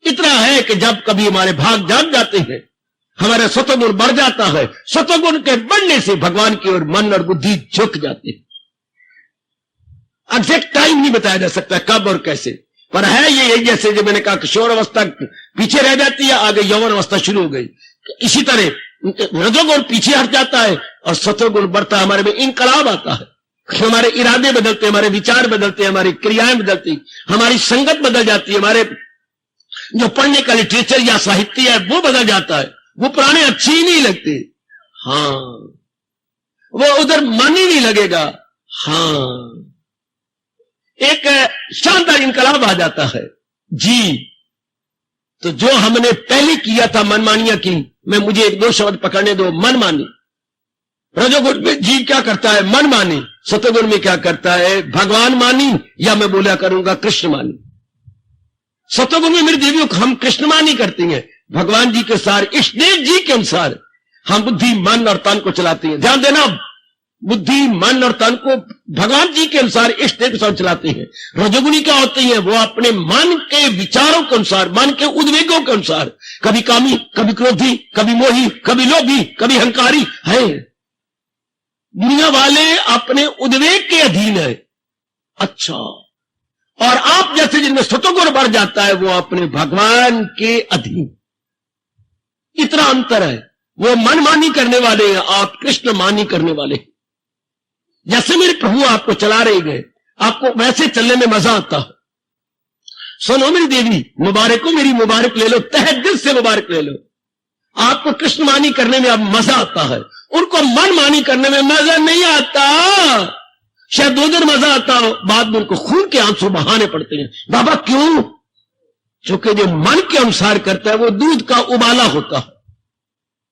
इतना है कि जब कभी हमारे भाग जाग जाते हैं, हमारा सतोगुण बढ़ जाता है, सतोगुण के बढ़ने से भगवान की ओर मन और बुद्धि झुक जाती है। एग्जैक्ट टाइम नहीं बताया जा सकता कब और कैसे, पर है ये जैसे जो मैंने कहा किशोर अवस्था पीछे रह जाती है, आगे यौवन अवस्था शुरू हो गई। इसी तरह रजोगुण पीछे हट जाता है और सतोगुण बढ़ता है, हमारे में इनकलाब आता है, हमारे इरादे बदलते हैं, हमारे विचार बदलते हैं, हमारी क्रियाएं बदलती, हमारी संगत बदल जाती है, हमारे जो पढ़ने का लिटरेचर या साहित्य है वो बदल जाता है, वो पुराने अच्छे ही नहीं लगते। हाँ, वो उधर मन ही नहीं लगेगा। हाँ, एक शानदार इनकलाब आ जाता है जी। तो जो हमने पहले किया था मनमानियां की, मैं मुझे एक दो शब्द पकड़ने दो, मनमानी। रजोगुण में जीव क्या करता है, मनमानी। सतोगुण में क्या करता है, भगवान मानी, या मैं बोला करूंगा कृष्ण मानी। सतोगुण में मेरी देवियों हम कृष्ण मानी करती हैं, भगवान जी के सार इष्टदेव जी के अनुसार हम बुद्धि मन और तन को चलाते हैं। ध्यान देना, बुद्धि मन और तन को भगवान जी के अनुसार इष्टदेव के साथ चलाते हैं। रजोगुणी क्या होती है, वो अपने मन के विचारों के अनुसार, मन के उद्वेगों के अनुसार, कभी कामी, कभी क्रोधी, कभी मोही, कभी लोभी, कभी हंकारी है। दुनिया वाले अपने उद्वेग के अधीन है। अच्छा, और आप जैसे जिनमें सतोगुण बढ़ जाता है वो अपने भगवान के अधीन। इतना अंतर है, वो मनमानी करने वाले हैं, आप कृष्ण मानी करने वाले हैं। जैसे मेरे प्रभु आपको चला रहे गए, आपको वैसे चलने में मजा आता है। सुनो मेरी देवी, मुबारक हो, मेरी मुबारक ले लो, तहे दिल से मुबारक ले लो। आपको कृष्ण मानी करने में अब मजा आता है, उनको मन मानी करने में मजा नहीं आता। शायद 2 दिन मजा आता हो, बाद में उनको खून के आंसू बहाने पड़ते हैं। बाबा क्यों? क्योंकि जो मन के अनुसार करता है वो दूध का उबाला होता है।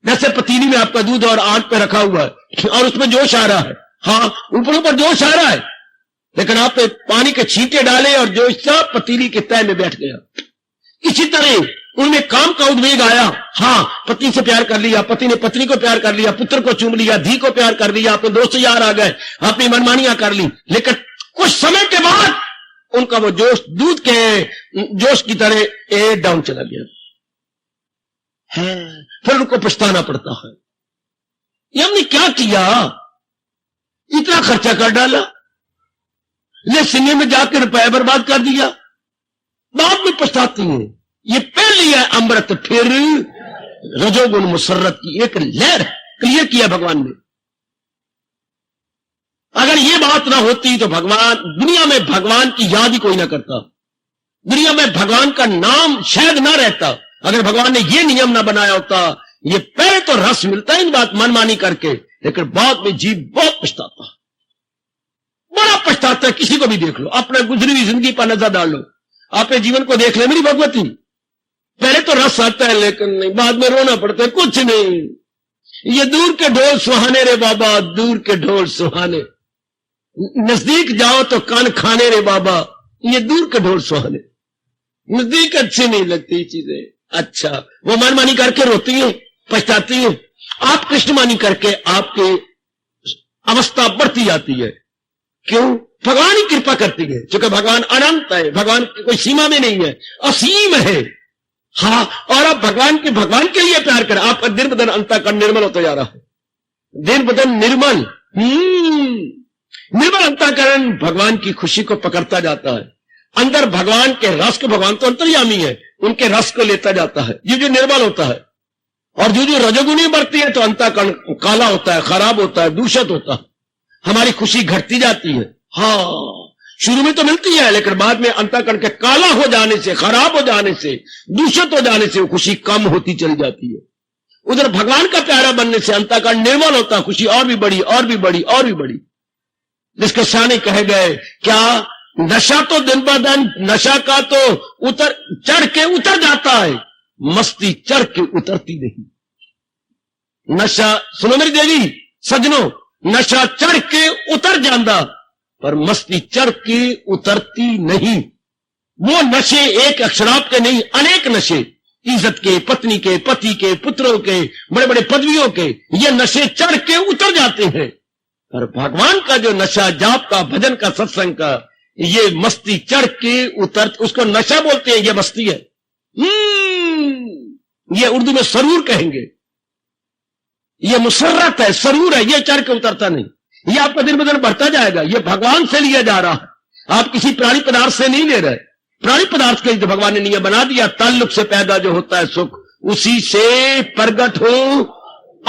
जैसे पतीली में आपका दूध और आग पे रखा हुआ है और उसमें जोश आ रहा है, हाँ ऊपर जोश आ रहा है, लेकिन आप पानी के छींटे डाले और जोश सब पतीली के तह में बैठ गया। इसी तरह उनमें काम का उद्वेग आया, हाँ पत्नी से प्यार कर लिया, पति ने पत्नी को प्यार कर लिया, पुत्र को चूम लिया, धी को प्यार कर लिया, अपने दोस्त यार आ गए, अपनी मनमानियां कर ली, लेकिन कुछ समय के बाद उनका वो जोश दूध के जोश की तरह डाउन चला गया है। फिर उनको पछताना पड़ता है, ये हमने क्या किया, इतना खर्चा कर डाला, ले सिने में जाकर रुपया बर्बाद कर दिया, बाद में पछताती हैं। ये पहली है अमृत, फिर रजोगुण मुसर्रत की एक लहर क्लियर किया भगवान ने। अगर ये बात ना होती तो भगवान, दुनिया में भगवान की याद ही कोई ना करता, दुनिया में भगवान का नाम शायद ना रहता। अगर भगवान ने ये नियम ना बनाया होता, ये पहले तो रस मिलता है इन बात मनमानी करके, लेकिन बाद में जीव बहुत पछताता, बड़ा पछताता है। किसी को भी देख लो, अपने गुजरी हुई जिंदगी पर नजर डाल लो, अपने जीवन को देख ले मेरी भगवती, पहले तो रस आता है लेकिन नहीं, बाद में रोना पड़ता है, कुछ नहीं। ये दूर के ढोल सुहाने रे बाबा, दूर के ढोल सुहाने, नजदीक जाओ तो कान खाने रे बाबा, ये दूर के ढोल सुहाने, नजदीक अच्छी नहीं लगती चीजें। अच्छा, वो मनमानी करके रोती है, पछताती है। आप कृष्णमानी करके आपकी अवस्था बढ़ती जाती है। क्यों? भगवान ही कृपा करती है, क्योंकि भगवान अनंत है, भगवान की कोई सीमा में नहीं है, असीम है। हाँ, और आप भगवान के लिए प्यार करें, आपका दिन बदन अंतःकरण निर्मल होता जा रहा है, दिन बदन निर्मल। निर्मल अंतःकरण भगवान की खुशी को पकड़ता जाता है। अंदर भगवान के रस को, भगवान तो अंतर्यामी है, उनके रस को लेता जाता है, जो निर्मल होता है। और जो रजोगुनी बढ़ती है तो अंतःकरण काला होता है, खराब होता है, दूषित होता है, हमारी खुशी घटती जाती है। हाँ, शुरू में तो मिलती है, लेकिन बाद में अंतःकरण के काला हो जाने से, खराब हो जाने से, दूषित हो जाने से वो खुशी कम होती चली जाती है। उधर भगवान का प्यारा बनने से अंतःकरण निर्मल होता है, खुशी और भी बड़ी और भी बड़ी और भी बड़ी। जिसके शाने कहे गए, क्या नशा तो दिन ब दिन, नशा का तो चढ़ के उतर जाता है, मस्ती चढ़ के उतरती नहीं। नशा, सुनो मेरी देवी सजनों, नशा चढ़ के उतर जाता, पर मस्ती चढ़ के उतरती नहीं। वो नशे एक शराब के नहीं, अनेक नशे, इज्जत के, पत्नी के, पति के, पुत्रों के, बड़े बड़े पदवियों के, ये नशे चढ़ के उतर जाते हैं। पर भगवान का जो नशा, जाप का, भजन का, सत्संग का, ये मस्ती चढ़ के उतर, उसको नशा बोलते हैं, ये मस्ती है। ये उर्दू में सरूर कहेंगे, ये मुसर्रत है, सरूर है, ये चढ़ के उतरता नहीं। ये आपका दिन ब दिन बढ़ता जाएगा, ये भगवान से लिया जा रहा है, आप किसी प्राणी पदार्थ से नहीं ले रहे। प्राणी पदार्थ के जो भगवान ने नियम बना दिया, ताल्लुक से पैदा जो होता है सुख, उसी से प्रगट हो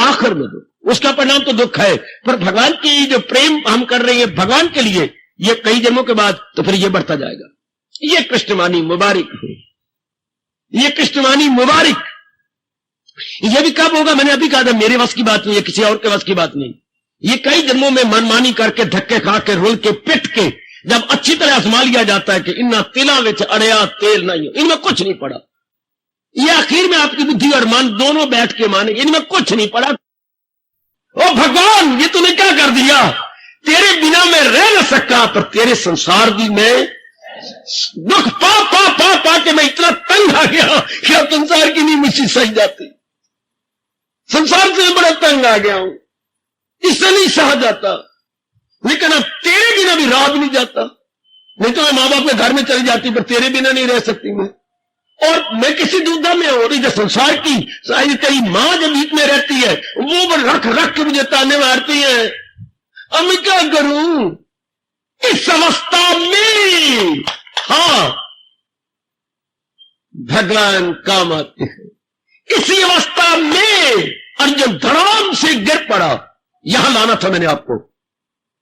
आखिर में दुख, उसका परिणाम तो दुख है। पर भगवान की जो प्रेम हम कर रहे हैं भगवान के लिए, ये कई जन्मों के बाद तो फिर ये बढ़ता जाएगा। ये कृष्णवाणी मुबारक है, ये कृष्णवाणी मुबारक। ये भी कब होगा? मैंने अभी कहा था, मेरे वश की बात नहीं है, किसी और के वश की बात नहीं। ये कई जन्मों में मनमानी करके, धक्के खा के, रुल के, पिट के, जब अच्छी तरह आजमा लिया जाता है कि इन्ना तिला विच अड़या तेल नहीं, इनमें कुछ नहीं पड़ा, ये आखिर में आपकी बुद्धि और मन दोनों बैठ के माने इनमें कुछ नहीं पड़ा। ओ भगवान, ये तूने क्या कर दिया? तेरे बिना मैं रह न सका, पर तेरे संसार भी मैं दुख पा पा पा पा के मैं इतना तंग आ गया कि अब संसार की नहीं मुझसे सही जाती। संसार से बड़ा तंग आ गया हूं, इससे नहीं सहा जाता। लेकिन अब तेरे बिना भी रहा भी नहीं जाता। नहीं तो मैं मां बाप के घर में चली जाती, पर तेरे बिना नहीं रह सकती मैं। और मैं किसी दुविधा में हो रही, जो संसार की तेरी मां जब बीच में रहती है, वो रख रख के मुझे ताने मारती है। अब मैं क्या करूं इस अवस्था में? हाँ, भगवान काम आते हैं। इसी अवस्था में अर्जुन धड़ाम से गिर पड़ा। यहां लाना था मैंने आपको।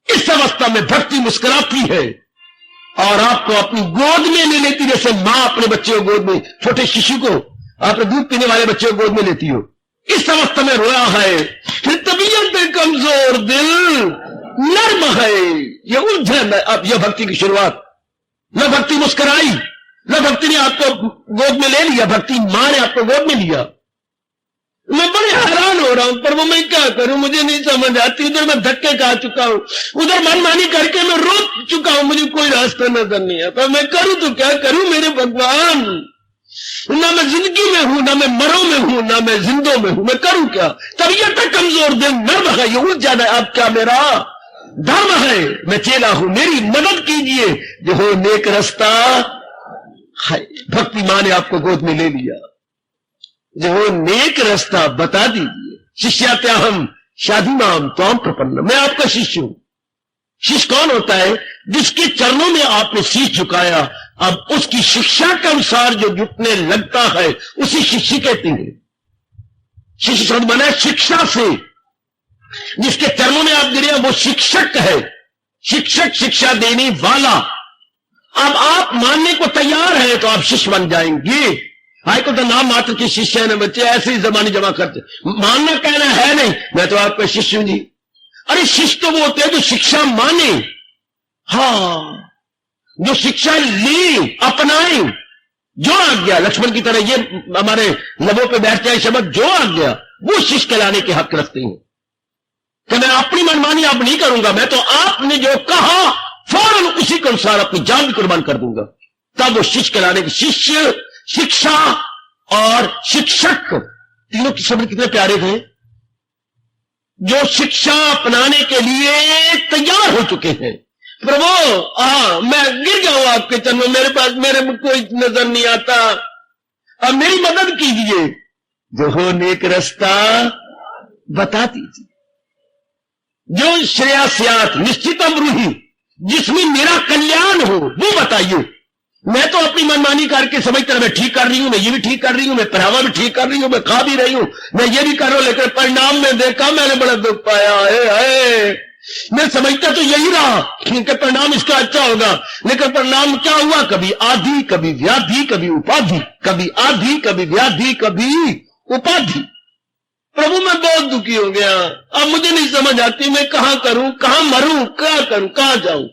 इस अवस्था में भक्ति मुस्कुराती है और आपको अपनी गोद में ले लेती, जैसे मां अपने बच्चे को गोद में, छोटे शिशु को, आपने दूध पीने वाले बच्चे को गोद में लेती हो। इस अवस्था में रोया है, फिर तबीयत कमजोर दिल नर्म है, ये उलझन है। अब यह भक्ति की शुरुआत। न भक्ति मुस्कुराई, न भक्ति ने आपको गोद में ले लिया, भक्ति मां ने आपको गोद में लिया। मैं बड़े हैरान हो रहा हूं, पर वो मैं क्या करूं, मुझे नहीं समझ आती। उधर मैं धक्के खा चुका हूं, उधर मनमानी करके मैं रो चुका हूं, मुझे कोई रास्ता नजर नहीं आता। मैं करूं तो क्या करूं मेरे भगवान? ना मैं जिंदगी में हूं, ना मैं मरो में हूं, ना मैं जिंदों में हूं, मैं करूं क्या? तबीयत कमजोर दिल नर्म है, ये उलझ जाना अब क्या मेरा धर्म है? मैं चेला हूं, मेरी मदद कीजिए, जो हो नेक रास्ता है। भक्ति मां ने आपको गोद में ले लिया, जो हो नेक रास्ता बता दीजिए। शिष्यात्याहम शाधीनाम त्वाम प्रपन्न, मैं आपका शिष्य हूं। शिष्य कौन होता है? जिसके चरणों में आपने शीश झुकाया, अब उसकी शिक्षा के अनुसार जो जुटने लगता है उसी शिष्य कहते हैं। शिष्य शब्द बना शिक्षा से, जिसके चरणों में आप गिरे वो शिक्षक है। शिक्षक शिक्षा देने वाला। अब आप मानने को तैयार हैं तो आप शिष्य बन जाएंगे। हाई को तो नाम मात्र के शिष्य है ना बच्चे, ऐसे ही जबानी जमा करते, मानना कहना है नहीं, मैं तो आपका शिष्य हूं जी। अरे शिष्य तो वो होते हैं जो शिक्षा माने, हाँ, जो शिक्षा ले, अपनाए, जो आ गया लक्ष्मण की तरह ये हमारे लबों पे बैठ जाए शब्द, जो आ गया वो शिष्य कहलाने के हक रखते हैं। कि मैं अपनी मनमानी अब नहीं करूंगा, मैं तो आपने जो कहा फौरन उसी के अनुसार अपनी जान भी कुर्बान कर दूंगा। तब वो शिष्य कहलाने के शिष्य, शिक्षा और शिक्षक, तीनों के शब्द कितने प्यारे थे। जो शिक्षा अपनाने के लिए तैयार हो चुके हैं। प्रभु मैं गिर गया हूं आपके चरणों, मेरे में कोई नजर नहीं आता, अब मेरी मदद कीजिए, जो हो नेक रास्ता बता दीजिए, जो श्रेयस्यात् निश्चितम रूहि, जिसमें मेरा कल्याण हो वो बताइए। मैं तो अपनी मनमानी करके समझता मैं ठीक कर रही हूं, मैं ये भी ठीक कर रही हूं, मैं पहनावा भी ठीक कर रही हूं, मैं खा भी रही हूं, मैं ये भी कर रहा हूं, लेकिन परिणाम में देखा मैंने बड़ा दुख पाया है। मैं समझता तो यही रहा कि परिणाम इसका अच्छा होगा, लेकिन परिणाम क्या हुआ? कभी आधि, कभी व्याधि, कभी उपाधि, कभी आधि, कभी व्याधि, कभी उपाधि। प्रभु मैं बहुत दुखी हो गया, अब मुझे नहीं समझ आती मैं कहां करूं, कहां मरूं, क्या करूं, कहां जाऊं।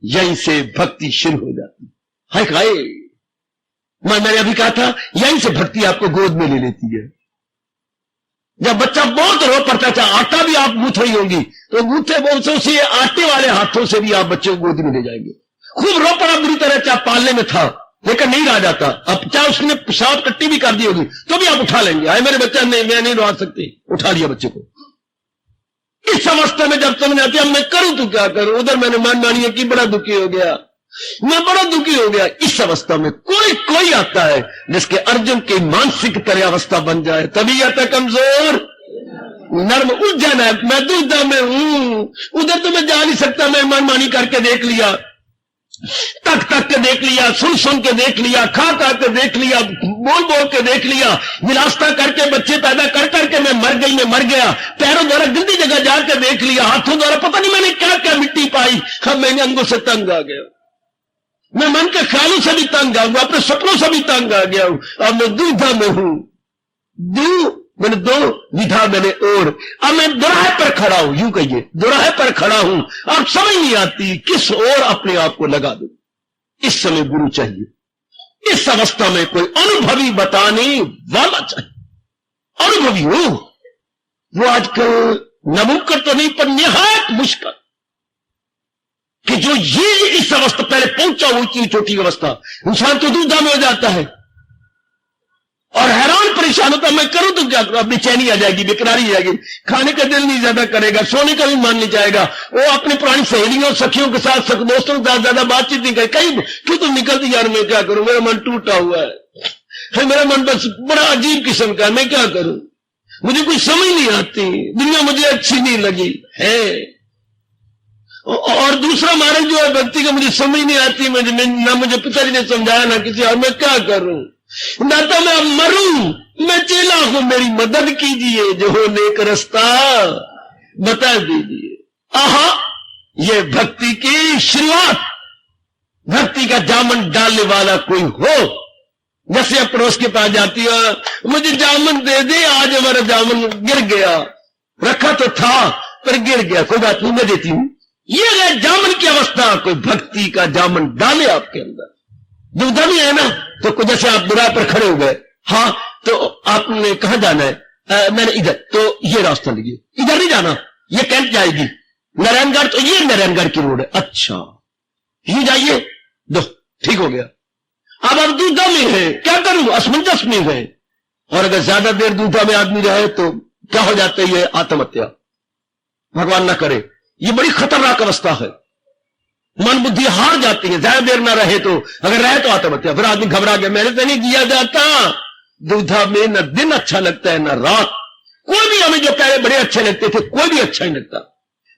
यहीं से भक्ति शुरू हो जाती। हाय हाय, मैंने अभी कहा था यहीं से भक्ति आपको गोद में ले लेती है। जब बच्चा बहुत रो पड़ता था, आटा भी आप गूंथ रही होंगी, तो गूंथे बोलते से आटे वाले हाथों से भी आप बच्चे को गोद में ले जाएंगे। खूब रो पड़ा बुरी तरह, चाहे पालने में था लेकिन नहीं रह जाता, अब चाहे उसने पेशाब कट्टी भी कर दी होगी तो भी आप उठा लेंगे। आए मेरे बच्चा, नहीं मैं नहीं रहा सकते, उठा लिया बच्चे को। इस अवस्था में जब समझ आती है अब मैं करूं तो क्या करूं, उधर मैंने मनमानी की, बड़ा दुखी हो गया, मैं बड़ा दुखी हो गया। इस अवस्था में कोई आता है जिसके अर्जुन की मानसिक तरह अवस्था बन जाए, तभी आता कमजोर नर्म उलझन है, मैं दुविधा में हूं, उधर तो मैं जा नहीं सकता, मैं मनमानी करके देख लिया, तक के देख लिया, सुन के देख लिया, खा के देख लिया, बोल के देख लिया, विलासता करके बच्चे पैदा करके मैं मर गया, पैरों द्वारा गंदी जगह जाकर देख लिया, हाथों द्वारा पता नहीं मैंने क्या क्या मिट्टी पाई, अब मैंने अंगों से तंग आ गया, मैं मन के ख्यालों से भी तंग आ गया, अपने सपनों से भी तंग आ गया हूं, अब मैं दुविधा में हूं। मैंने दो विधा मैंने और, अब मैं दुराहे पर खड़ा हूं, यूं कहिए दुराहे पर खड़ा हूं, अब समझ नहीं आती किस ओर अपने आप को लगा दूं। इस समय गुरु चाहिए। इस अवस्था में कोई अनुभवी बताने वाला चाहिए, अनुभवी हो। वो आजकल नामुमकिन तो नहीं पर निहायत मुश्किल कि जो ये इस अवस्था पहले पहुंचा हुई छोटी अवस्था, इंसान तो दुविधा में हो जाता है और हैरान परेशान होता, मैं करूं तो क्या करूं, अब बेचैनी आ जाएगी, बेकरारी आ जाएगी, खाने का दिल नहीं ज्यादा करेगा, सोने का भी मन नहीं जाएगा, वो अपनी पुरानी सहेलियों सखियों के साथ दोस्तों के साथ ज्यादा बातचीत नहीं करे, कहीं क्यों तो निकलती यार मैं क्या करूं, मेरा मन टूटा हुआ है, फिर मेरा मन बस बड़ा अजीब किस्म का, मैं क्या करूं, मुझे कुछ समझ नहीं आती, दुनिया मुझे अच्छी नहीं लगी है। और दूसरा मारे जो है व्यक्ति का मुझे समझ नहीं आती, ना मुझे पिताजी ने समझाया ना किसी, और मैं क्या करूं, दाता मैं अब मरूं, मैं चेला हूं, मेरी मदद कीजिए, जो हो नेक रास्ता बता दीजिए। आहा, ये भक्ति की शुरुआत, भक्ति का जामन डालने वाला कोई हो, जैसे अब पड़ोस के पास जाती है, मुझे जामन दे दे, आज हमारा जामन गिर गया, रखा तो था पर गिर गया, कोई बात नहीं मैं देती हूं। ये है जामन की अवस्था, कोई भक्ति का जामन डाले आपके अंदर, दुविधा नहीं है ना, तो कुछ जैसे आप दुराह पर खड़े हो गए, हाँ तो आपने कहां जाना है, मैंने इधर, तो ये रास्ता लीजिए, इधर नहीं जाना, ये कैंप जाएगी नारायणगढ़, तो ये नारायणगढ़ की रोड है, अच्छा ये जाइए, दो ठीक हो गया। अब आप दुविधा में है, क्या करूं, असमंजस में है, और अगर ज्यादा देर दुविधा में आदमी रहे तो क्या हो जाता है, ये आत्महत्या, भगवान ना करे, ये बड़ी खतरनाक अवस्था है, मन बुद्धि हार जाती है, ज्यादा देर ना रहे तो, अगर रहे तो आत्महत्या, फिर आदमी घबरा गया, मैंने तो नहीं दिया जाता। दुविधा में न दिन अच्छा लगता है न रात, कोई भी हमें जो पहले बड़े अच्छे लगते थे कोई भी अच्छा नहीं लगता,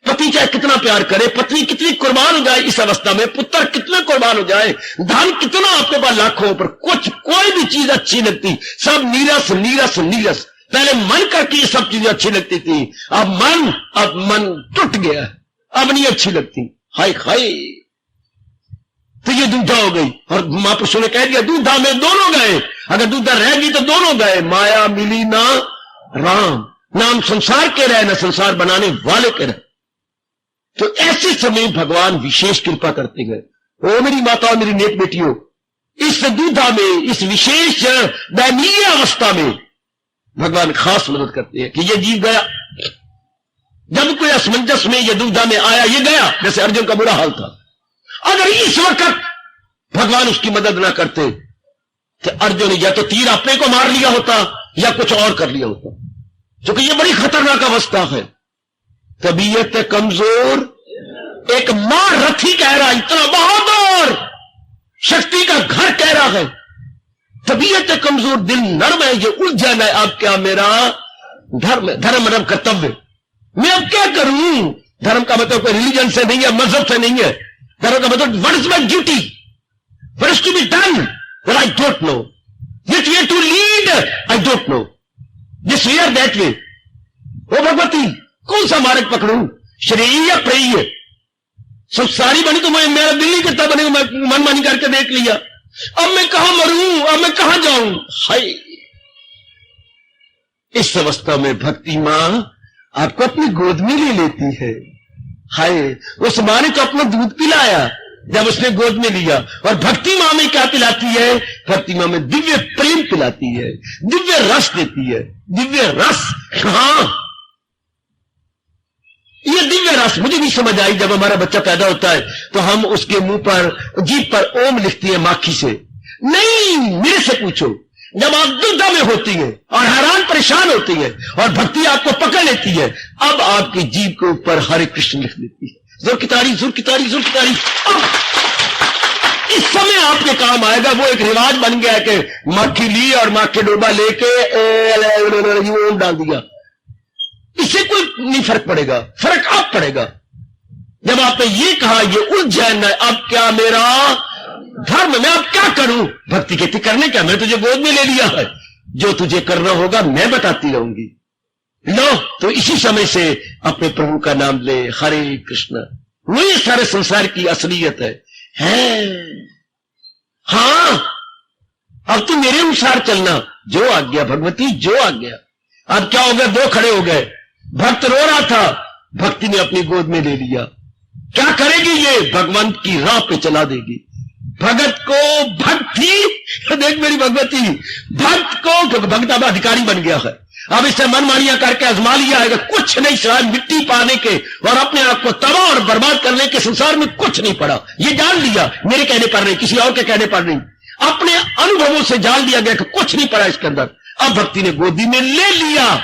पति चाहे कितना प्यार करे, पत्नी कितनी कुर्बान हो जाए इस अवस्था में, पुत्र कितने कुर्बान हो जाए, धन कितना आपके पास लाखों पर, कोई भी चीज अच्छी लगती, सब नीरस नीरस नीरस। पहले मन करके ये सब चीजें अच्छी लगती थी, अब मन टूट गया, अब नहीं अच्छी लगती, हाय हाय। तो ये दुविधा हो गई, और महापुरुषों ने कह दिया दुविधा में दोनों गए, अगर दुविधा रहेगी तो दोनों गए, माया मिली ना राम, नाम संसार के रहे ना संसार बनाने वाले के रहे। तो ऐसे समय भगवान विशेष कृपा करते गए। ओ मेरी माता, मेरी नेक बेटियों, इस दुविधा में, इस विशेष दयनीय अवस्था में भगवान खास मदद करते हैं कि ये जीव गया, जब कोई असमंजस में या दुविधा में आया, ये गया, जैसे अर्जुन का बुरा हाल था, अगर इस वक्त भगवान उसकी मदद ना करते तो अर्जुन ने या तो तीर अपने को मार लिया होता या कुछ और कर लिया होता, क्योंकि यह बड़ी खतरनाक अवस्था है। तबीयत कमजोर, एक महारथी कह रहा, इतना बहादुर, शक्ति का घर कह रहा है, तबीयत कमजोर, दिल नर्म है, ये उलझन है, अब क्या मेरा धर्म मतलब कर्तव्य, मैं अब क्या करूं? धर्म का मतलब कोई रिलीजन से नहीं है, मजहब से नहीं है। धर्म का मतलब what is my duty, what is to be done, but I don't know. Which way to lead, I don't know. This way or that way. ओ भगवती, कौन सा मार्ग पकड़ूं, श्रेय या प्रेय? सब सारी बनी तो मेरा दिल नहीं करता, बने मैं मनमानी करके देख लिया, अब मैं कहां मरूं, अब मैं कहां जाऊं? हाय, इस अवस्था में भक्ति मां आपको अपनी गोद में ले लेती है। हाय, उस मां ने तो अपना दूध पिलाया जब उसने गोद में लिया, और भक्ति मां में क्या पिलाती है? भक्ति मां में दिव्य प्रेम पिलाती है, दिव्य रस देती है, दिव्य रस। हां, ये दिव्य रस मुझे नहीं समझ आई। जब हमारा बच्चा पैदा होता है तो हम उसके मुंह पर, जीभ पर ओम लिखती है माखी से। नहीं, मेरे से पूछो, जब आप दुविधा में होती है और हैरान परेशान होती है और भक्ति आपको पकड़ लेती है, अब आपकी जीभ के ऊपर हरे कृष्ण लिख देती है, जोर की तारी, जोर की तारी, जोर की तारी। अब इस समय आपके काम आएगा। वो एक रिवाज बन गया कि मक्खी ली और मक्खी डोबा लेके ओम डाल दिया, इससे कोई नहीं फर्क पड़ेगा, फर्क अब पड़ेगा जब आपने ये कहा ये उलझन है, अब क्या मेरा धर्म, मैं अब क्या करूं? भक्ति कहती करने क्या, मैं तुझे गोद में ले लिया है, जो तुझे करना होगा मैं बताती रहूंगी। लो, तो इसी समय से अपने प्रभु का नाम ले, हरे कृष्ण। वही सारे संसार की असलियत है। हां, अब तू मेरे अनुसार चलना, जो आज्ञा भगवती, जो आज्ञा। अब क्या हो गया? दो खड़े हो गए। भक्त रो रहा था, भक्ति ने अपनी गोद में ले लिया। क्या करेगी ये? भगवंत की राह पे चला देगी भगत को। भक्ति देख मेरी भगवती, भक्त को, क्योंकि भक्त अब अधिकारी बन गया है, अब इससे मनमानियां करके आजमा लिया है, कुछ नहीं सिवाय मिट्टी पाने के और अपने आप को तबाह और बर्बाद करने के, संसार में कुछ नहीं पड़ा। ये जान लिया, मेरे कहने पर नहीं, किसी और के कहने पर नहीं, अपने अनुभवों से जान लिया गया कि कुछ नहीं पड़ा इसके अंदर। अब भक्ति ने गोदी में ले लिया।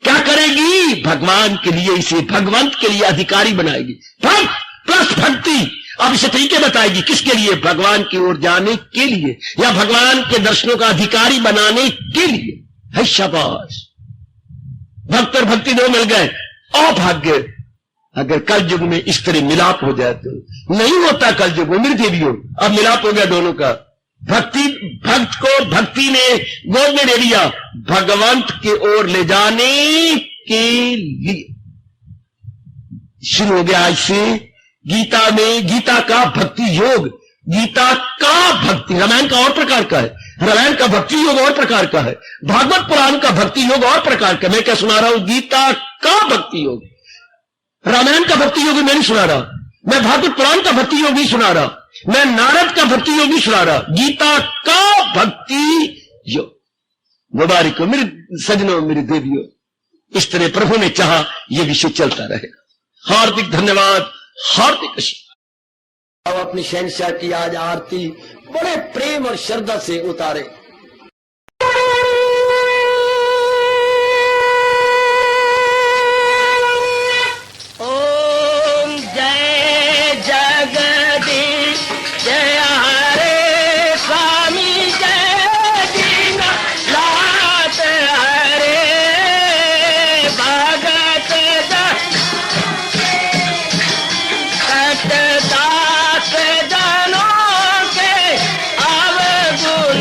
क्या करेगी? भगवान के लिए, इसे भगवंत के लिए अधिकारी बनाएगी। भक्त प्लस भक्ति। अब इसे तरीके बताएगी, किसके लिए? भगवान की ओर जाने के लिए, या भगवान के दर्शनों का अधिकारी बनाने के लिए। है शाबाश, भक्त और भक्ति दो मिल गए। अभाग्य अगर कल युग में इस तरह मिलाप हो जाए तो नहीं होता। कल युग में मेरी देवियों अब मिलाप हो गया दोनों का। भक्त को भक्ति ने गोद में ले लिया, भगवंत की ओर ले जाने के लिए। शुरू हो गया आज से गीता में, गीता का भक्ति योग। गीता का भक्ति, रामायण का और प्रकार का है, रामायण का भक्ति योग और प्रकार का है, भागवत पुराण का भक्ति योग और प्रकार का। मैं क्या सुना रहा हूं? गीता का भक्ति योग। रामायण का भक्ति योग मैं नहीं सुना रहा, मैं भागवत पुराण का भक्ति योग नहीं सुना रहा, मैं नारद का भक्ति योग नहीं सुना रहा, गीता का भक्ति योग। मुबारक हो मेरे सजनों, मेरी देवियों, इस तरह प्रभु ने चाहा यह विषय चलता रहेगा। हार्दिक धन्यवाद, हार्दिक अब अपनी शहंशाह की आज आरती बड़े प्रेम और श्रद्धा से उतारे। ओम जय जगदीश जय हरे स्वामी जय दीना लात हरे भगत दास जनों के अवगुण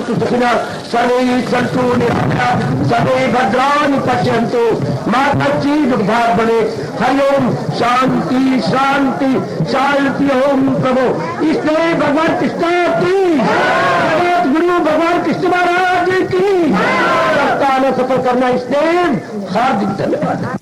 भद्रास्तु सुखिनः सर्वे सन्तु निरामयाः सर्वे भद्राणि पश्यन्तु मा कश्चित् दुःखात् भवेत्। हरि ओम शांति शांति शांति। ओम प्रभु इसलिए भगवान कृष्ण की जगत गुरु भगवान कृष्ण महाराज की सप्ताह सफल करना इसलिए हार्दिक धन्यवाद।